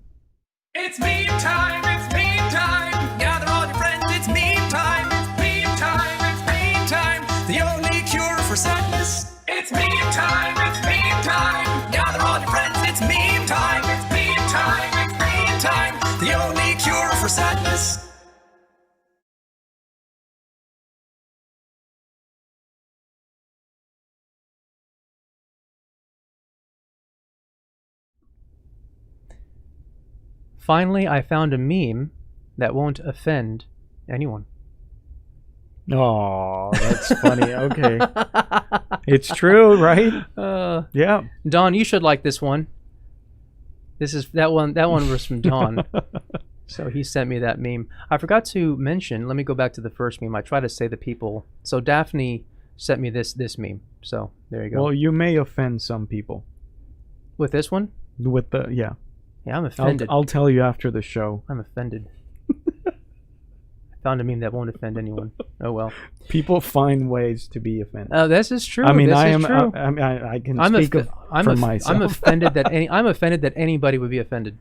It's meme time, it's meme time. Gather all your friends, it's meme time. It's meme time, it's meme time. The only cure for sadness. It's meme time, it's meme time. Gather all your friends, it's meme time. It's meme time, it's meme time. The only cure for sadness. Finally, I found a meme that won't offend anyone. Oh, that's funny. Okay. It's true, right? Yeah. Don, you should like this one. That one was from Don. So he sent me that meme. I forgot to mention, let me go back to the first meme. I try to say the people. So Daphne sent me this meme. So there you go. Well, you may offend some people. With this one? With the, yeah. Yeah, I'm offended. I'll tell you after the show. I'm offended. I found a meme that won't offend anyone. Oh well. People find ways to be offended. Oh, this is true. I mean, this I is am. true. I can speak for myself. I'm offended that anybody would be offended.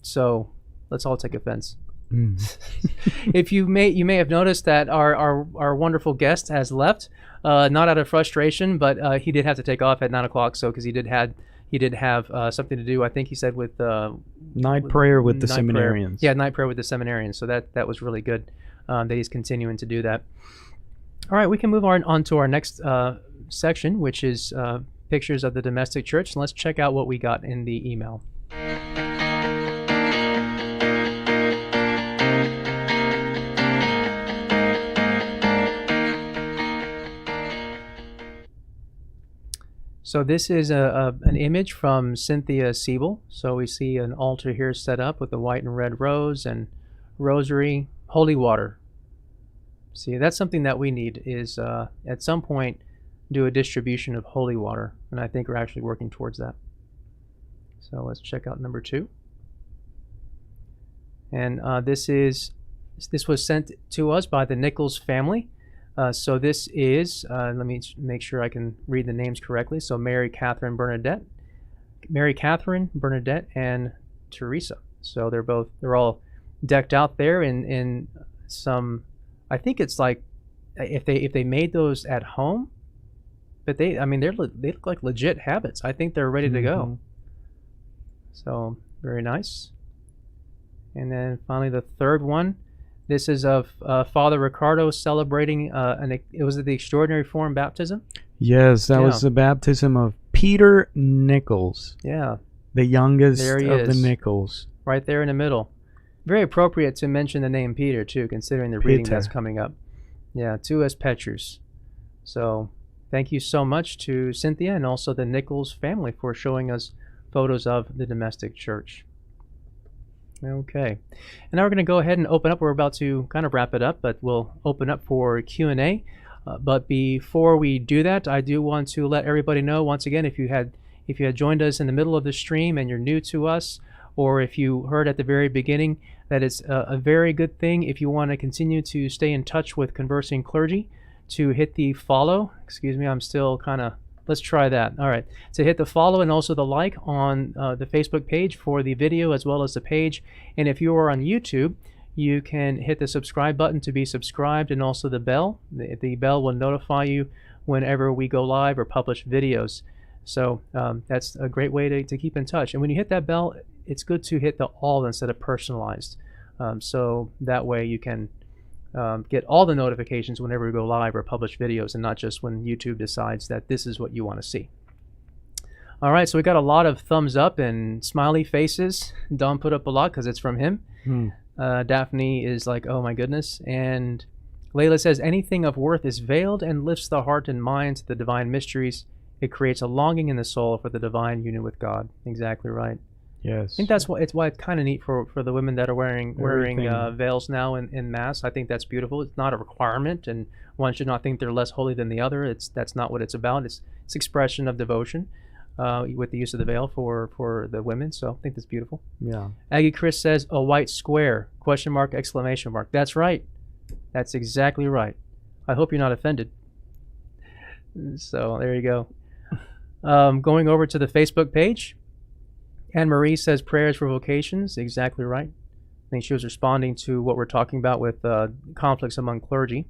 So, let's all take offense. If you may have noticed that our wonderful guest has left, not out of frustration, but he did have to take off at 9 o'clock. So, because he did have something to do. I think he said with night prayer with the night seminarians. Prayer. Yeah, night prayer with the seminarians. So that was really good that he's continuing to do that. All right, we can move on to our next section, which is pictures of the domestic church. And let's check out what we got in the email. So this is an image from Cynthia Siebel. So we see an altar here set up with a white and red rose and rosary, holy water. See, that's something that we need is at some point do a distribution of holy water, and I think we're actually working towards that. So let's check out number 2. And this was sent to us by the Nichols family. So this is, let me make sure I can read the names correctly. So Mary Catherine Bernadette, and Teresa. So they're all decked out there in some, I think it's like if they made those at home, but they look like legit habits. I think they're ready to go. So very nice. And then finally the third one. This is of Father Ricardo celebrating it was the Extraordinary Form baptism. Yes, that was the baptism of Peter Nichols. Yeah. The youngest There he of the is. Nichols. Right there in the middle. Very appropriate to mention the name Peter too, considering the reading that's coming up. Yeah, tuus Petrus. So thank you so much to Cynthia and also the Nichols family for showing us photos of the domestic church. Okay, and now we're going to go ahead and open up. We're about to kind of wrap it up, but we'll open up for Q&A. But before we do that, I do want to let everybody know once again, if you had joined us in the middle of the stream and you're new to us, or if you heard at the very beginning, that it's a very good thing if you want to continue to stay in touch with Conversing Clergy, to hit the follow. Excuse me, I'm still kind of. Let's try that. All right. So hit the follow and also the like on the Facebook page for the video as well as the page. And if you are on YouTube, you can hit the subscribe button to be subscribed, and also the bell. The bell will notify you whenever we go live or publish videos. So that's a great way to keep in touch. And when you hit that bell, it's good to hit the all instead of personalized. So that way you can get all the notifications whenever we go live or publish videos, and not just when YouTube decides that this is what you want to see. All right, so we got a lot of thumbs up and smiley faces. Don put up a lot because it's from him. Daphne is like, oh my goodness. And Layla says, anything of worth is veiled and lifts the heart and mind to the divine mysteries. It creates a longing in the soul for the divine union with God. Exactly right. Yes. I think that's why it's kind of neat for the women that are wearing veils now in Mass. I think that's beautiful. It's not a requirement, and one should not think they're less holy than the other. That's not what it's about. It's expression of devotion with the use of the veil for the women. So I think that's beautiful. Yeah. Aggie Chris says, a white square, question mark, exclamation mark. That's right. That's exactly right. I hope you're not offended. So there you go. Going over to the Facebook page. Anne Marie says prayers for vocations. Exactly right. I think she was responding to what we're talking about with conflicts among clergy.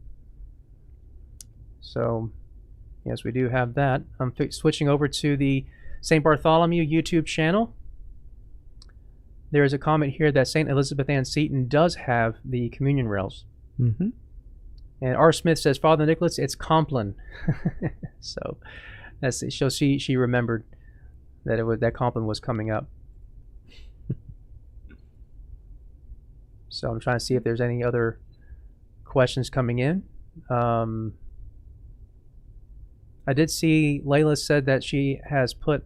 So, yes, we do have that. I'm switching over to the St. Bartholomew YouTube channel. There is a comment here that St. Elizabeth Ann Seton does have the communion rails. Mm-hmm. And R. Smith says, Father Nicholas, it's Compline. So she remembered that that Compline was coming up. So I'm trying to see if there's any other questions coming in. I did see Layla said that she has put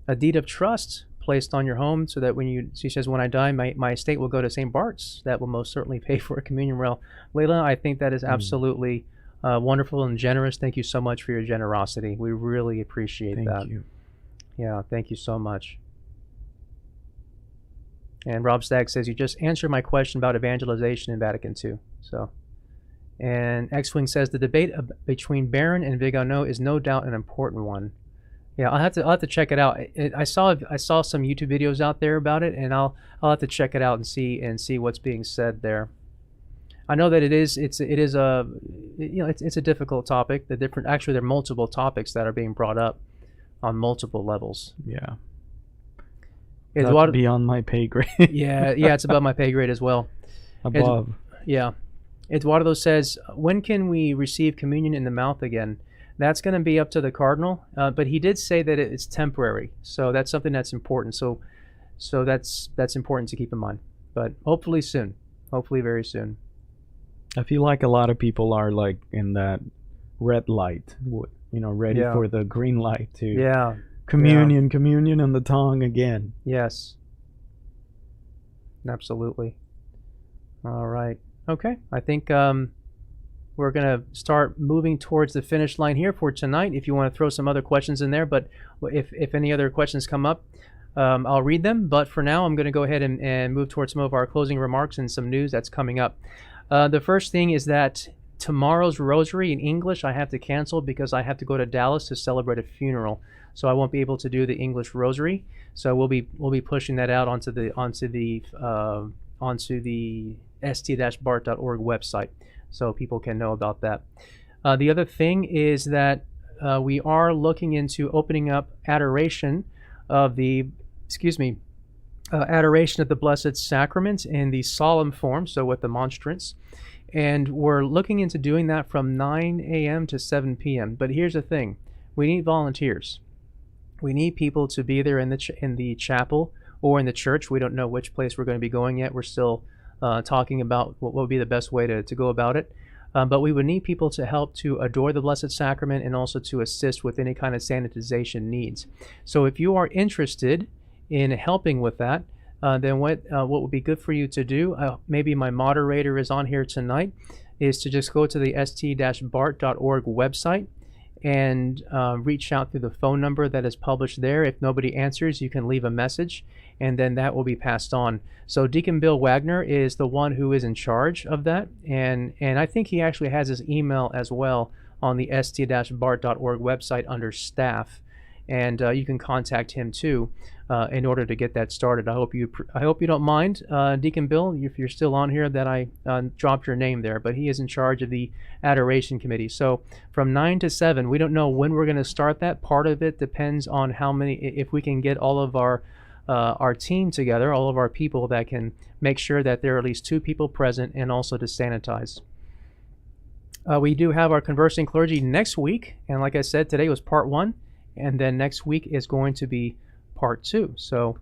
a deed of trust placed on your home, so that she says, when I die, my estate will go to St. Bart's. That will most certainly pay for a communion rail. Layla, I think that is absolutely wonderful and generous. Thank you so much for your generosity. We really appreciate that. Thank you. Yeah, thank you so much. And Rob Stagg says, you just answered my question about evangelization in Vatican II. So, and X-Wing says, the debate between Barron and Vigano is no doubt an important one. Yeah, I'll have to check it out. I saw some YouTube videos out there about it, and I'll have to check it out and see what's being said there. I know that it's a difficult topic. Actually, there are multiple topics that are being brought up on multiple levels. Yeah. It's That's beyond my pay grade. yeah, it's above my pay grade as well. Above. Eduardo says, when can we receive communion in the mouth again? That's going to be up to the cardinal, but he did say that it's temporary, so that's something that's important. So that's important to keep in mind. But hopefully soon, hopefully very soon. I feel like a lot of people are like in that red light, ready for the green light to communion on the tongue again. Yes, absolutely. All right. Okay. I think we're going to start moving towards the finish line here for tonight. If you want to throw some other questions in there, but if any other questions come up, I'll read them. But for now, I'm going to go ahead and move towards some of our closing remarks and some news that's coming up. The first thing is that tomorrow's rosary in English I have to cancel because I have to go to Dallas to celebrate a funeral, so I won't be able to do the English rosary. So we'll be pushing that out onto the st-bart.org website, so people can know about that. The other thing is that we are looking into opening up adoration of the adoration of the Blessed Sacrament in the solemn form, so with the monstrance. And we're looking into doing that from 9 a.m. to 7 p.m. But here's the thing. We need volunteers. We need people to be there in the chapel or in the church. We don't know which place we're going to be going yet. We're still talking about what would be the best way to go about it. But we would need people to help to adore the Blessed Sacrament and also to assist with any kind of sanitization needs. So if you are interested in helping with that, then what would be good for you to do, maybe my moderator is on here tonight, is to just go to the st-bart.org website and reach out through the phone number that is published there. If nobody answers, you can leave a message, and then that will be passed on. So Deacon Bill Wagner is the one who is in charge of that, and I think he actually has his email as well on the st-bart.org website under staff, and you can contact him too in order to get that started. I hope you don't mind, Deacon Bill, if you're still on here, that I dropped your name there, but he is in charge of the Adoration Committee. So from 9 to 7, we don't know when we're going to start that. Part of it depends on how many, if we can get all of our team together, all of our people that can make sure that there are at least 2 people present, and also to sanitize. We do have our Conversing Clergy next week, and like I said, today was part 1, and then next week is going to be part 2. So,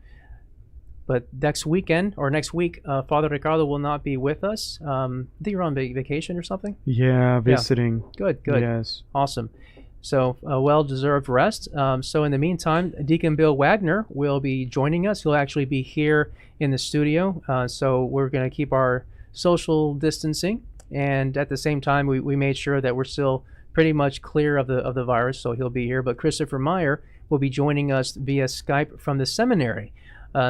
but next week, Father Ricardo will not be with us. I think you're on vacation or something? Yeah, visiting. Yeah. Good. Yes. Awesome. So a well-deserved rest. So in the meantime, Deacon Bill Wagner will be joining us. He'll actually be here in the studio. So we're going to keep our social distancing, and at the same time, we made sure that we're still pretty much clear of the virus. So he'll be here. But Christopher Meyer will be joining us via Skype from the seminary.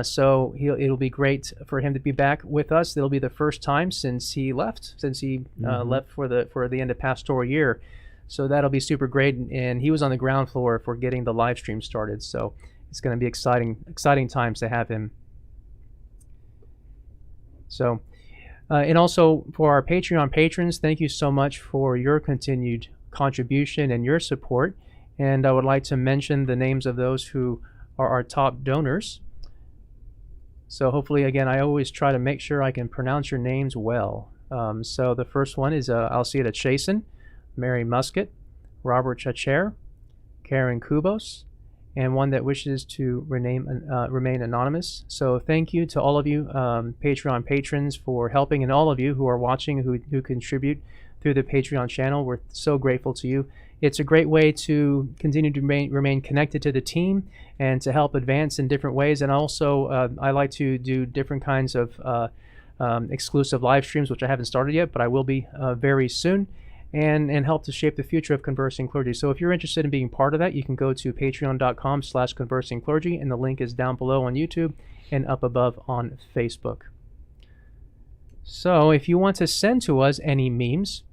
So it'll be great for him to be back with us. It'll be the first time since he left left for the end of pastoral year. So that'll be super great, and he was on the ground floor for getting the live stream started. So it's going to be exciting times to have him. So, and also for our Patreon patrons, thank you so much for your continued contribution and your support. And I would like to mention the names of those who are our top donors. So hopefully, again, I always try to make sure I can pronounce your names well. So the first one is Alcida Chasen, Mary Musket, Robert Chacher, Karen Kubos, and one that wishes to remain anonymous. So thank you to all of you Patreon patrons for helping, and all of you who are watching who contribute through the Patreon channel. We're so grateful to you. It's a great way to continue to remain connected to the team and to help advance in different ways. And also, I like to do different kinds of exclusive live streams, which I haven't started yet, but I will be very soon, and help to shape the future of Conversing Clergy. So if you're interested in being part of that, you can go to patreon.com/conversingclergy, and the link is down below on YouTube and up above on Facebook. So if you want to send to us any memes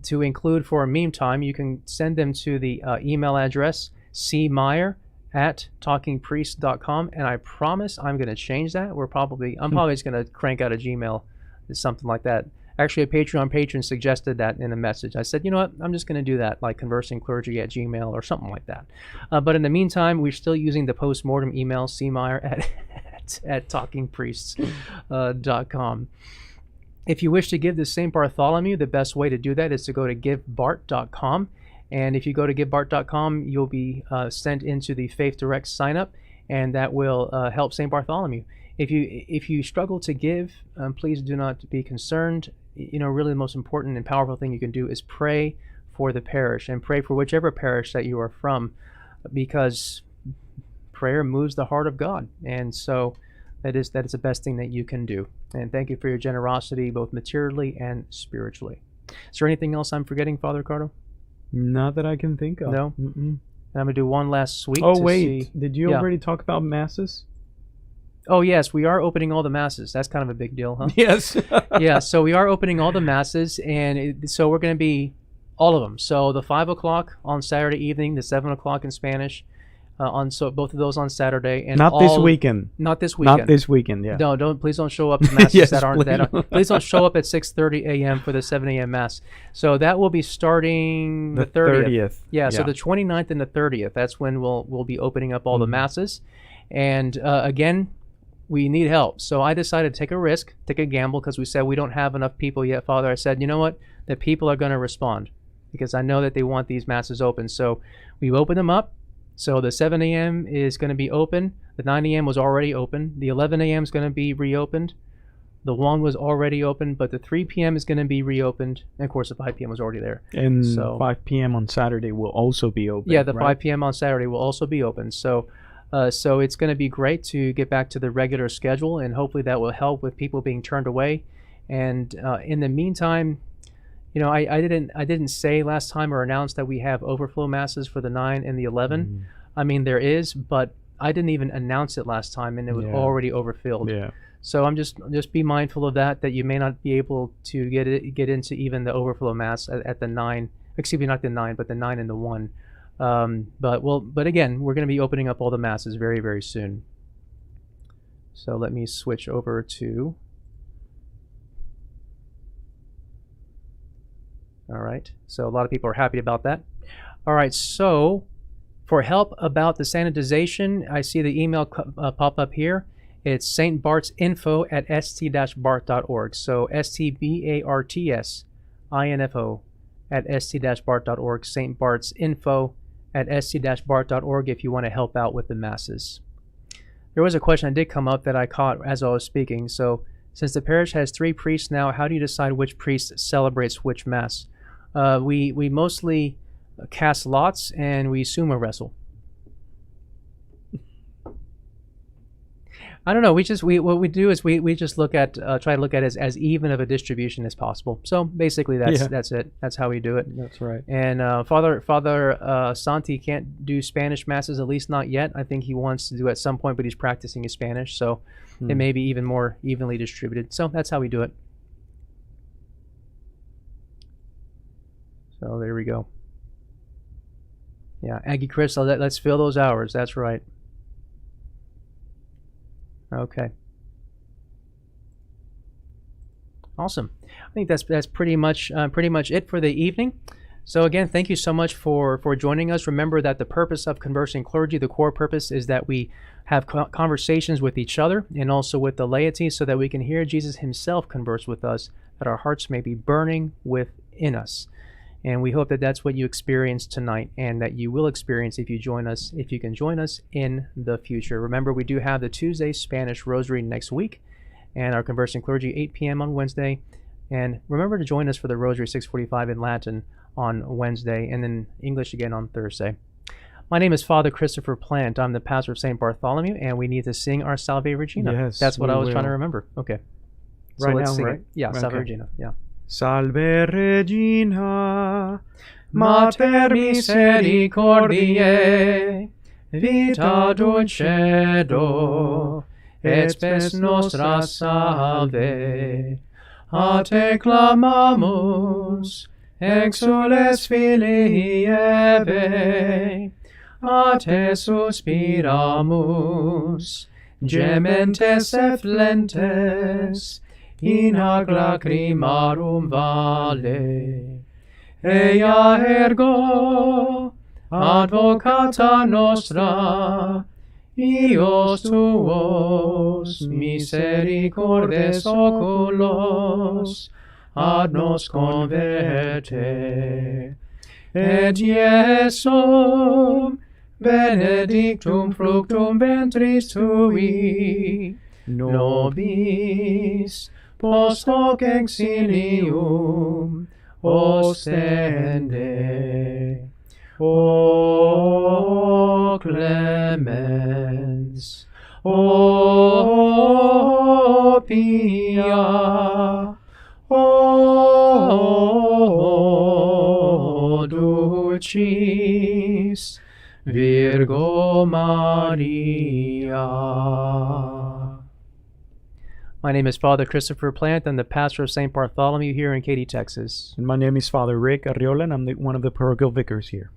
to include for a meme time, you can send them to the email address cmeyer@talkingpriest.com, and I promise I'm going to change that. I'm probably just going to crank out a Gmail, something like that. Actually, a Patreon patron suggested that in a message. I said, you know what, I'm just going to do that, like conversingclergy@gmail or something like that. But in the meantime, we're still using the postmortem email, cmeyer at talkingpriests.com. If you wish to give to St. Bartholomew, the best way to do that is to go to givebart.com. And if you go to givebart.com, you'll be sent into the Faith Direct sign up, and that will help St. Bartholomew. If you struggle to give, please do not be concerned. You know, really the most important and powerful thing you can do is pray for the parish, and pray for whichever parish that you are from, because prayer moves the heart of God. And so that is the best thing that you can do. And thank you for your generosity, both materially and spiritually. Is there anything else I'm forgetting, Father Ricardo? Not that I can think of. No? Mm-mm. And I'm going to do one last sweep. Oh, to wait. see- Did you Yeah. already talk about masses? Oh, yes, we are opening all the masses. That's kind of a big deal, huh? Yes. Yeah, so we are opening all the masses, and so we're going to be all of them. So the 5 o'clock on Saturday evening, the 7 o'clock in Spanish, so both of those on Saturday, and Not this all- weekend. Not this weekend. Not this weekend, yeah. No, please don't show up to masses Yes, that aren't. please. Please don't show up at 6:30 a.m. for the 7 a.m. mass. So that will be starting The 30th. 30th. Yeah, so the 29th and the 30th. That's when we'll be opening up all the masses, and again, we need help. So I decided to take a risk, take a gamble, because we said we don't have enough people yet, Father. I said, you know what? The people are going to respond, because I know that they want these masses open. So we've opened them up. So the 7 a.m. is going to be open. The 9 a.m. was already open. The 11 a.m. is going to be reopened. The 1 was already open, but the 3 p.m. is going to be reopened. And of course, the 5 p.m. was already there. And So- 5 p.m. on Saturday will also be open. Yeah, the right? 5 p.m. on Saturday will also be open. So it's going to be great to get back to the regular schedule, and hopefully that will help with people being turned away. And in the meantime, I didn't say last time or announce that we have overflow masses for the 9 and the 11. I mean, there is, but I didn't even announce it last time, and it was Yeah. already overfilled. Yeah. So I'm just be mindful of that you may not be able to get into even the overflow mass at the 9. Excuse me, not the 9, but the 9 and the 1. But again, we're going to be opening up all the masses very, very soon. So let me switch over to. All right. So a lot of people are happy about that. All right. So for help about the sanitization, I see the email pop up here. It's stbartsinfo@st-bart.org. So stbartsinfo@st-bart.org. St. Bart's info@st-bart.org if you want to help out with the masses. There was a question that did come up that I caught as I was speaking. So since the parish has 3 priests now, how do you decide which priest celebrates which mass? We mostly cast lots and we sumo wrestle. I don't know. What we do is we just look at try to look at it as even of a distribution as possible. So basically that's it. That's how we do it. That's right. And Father Santi can't do Spanish masses, at least not yet. I think he wants to do at some point, but he's practicing his Spanish, so it may be even more evenly distributed. So that's how we do it. So there we go. Yeah, Aggie Chris, let's fill those hours. That's right. Okay. Awesome. I think that's pretty much it for the evening. So again, thank you so much for joining us. Remember that the purpose of Conversing Clergy, the core purpose, is that we have conversations with each other and also with the laity, so that we can hear Jesus himself converse with us, that our hearts may be burning within us. And we hope that that's what you experienced tonight, and that you will experience if you can join us in the future. Remember, we do have the Tuesday Spanish Rosary next week, and our Conversing Clergy 8 p.m. on Wednesday. And remember to join us for the Rosary 6:45 in Latin on Wednesday, and then English again on Thursday. My name is Father Christopher Plant. I'm the pastor of St. Bartholomew, and we need to sing our Salve Regina. Yes, that's what we I was trying to will. remember. Okay. So Right let's now, sing right? it. Yeah, Salve Okay. Regina. Yeah. Salve Regina, Mater misericordiae, vita dulcedo, et spes nostra salve. A te clamamus, exules filii Eve, a te suspiramus, gementes et flentes, in hac lacrimarum vale. Ea ergo, advocata nostra, ios tuos misericordes oculos, ad nos converte. Et Iesum benedictum fructum ventris tui, nobis post hoc exilium ostende. O clemens, O pia, O pacis, Virgo Maria. My name is Father Christopher Plant. I'm the pastor of St. Bartholomew here in Katy, Texas. And my name is Father Rick Arriola, and I'm one of the parochial vicars here.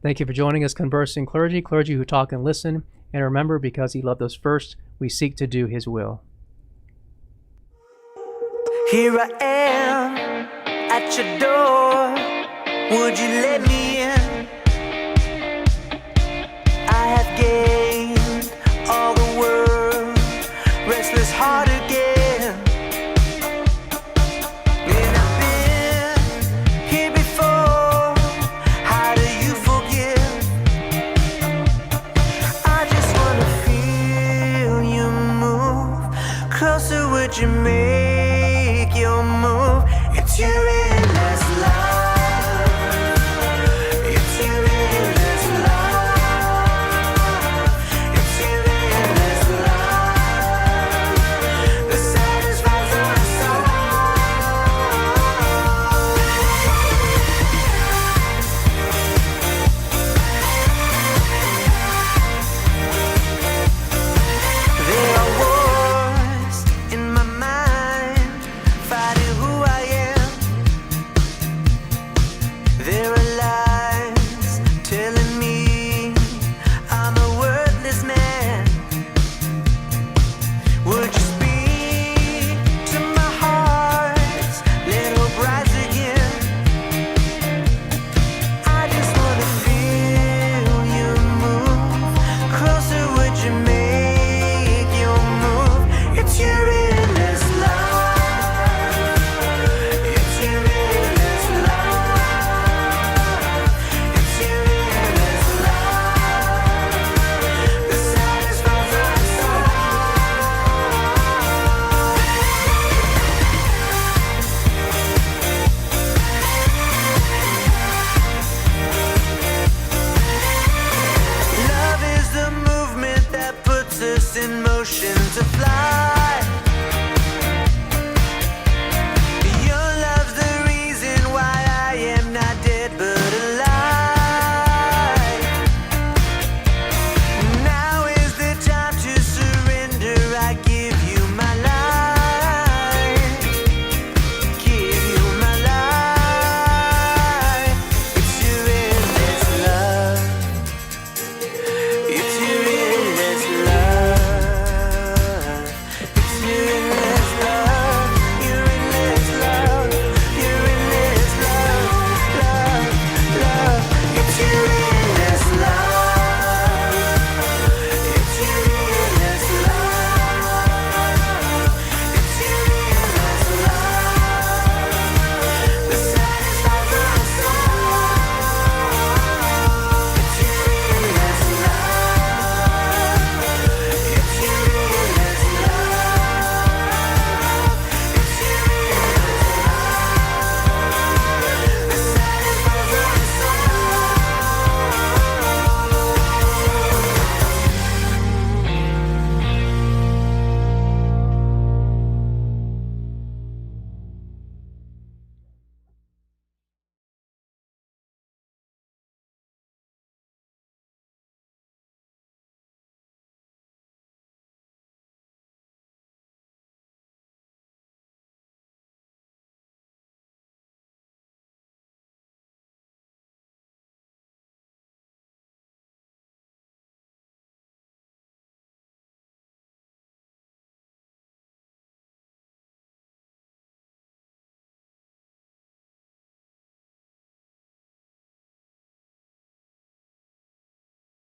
Thank you for joining us, Conversing Clergy, clergy who talk and listen. And remember, because he loved us first, we seek to do his will. Here I am at your door. Would you let me in? I have gained all the world, restless heart again. And I've been here before. How do you forgive? I just wanna feel you move closer. Would you make your move? It's your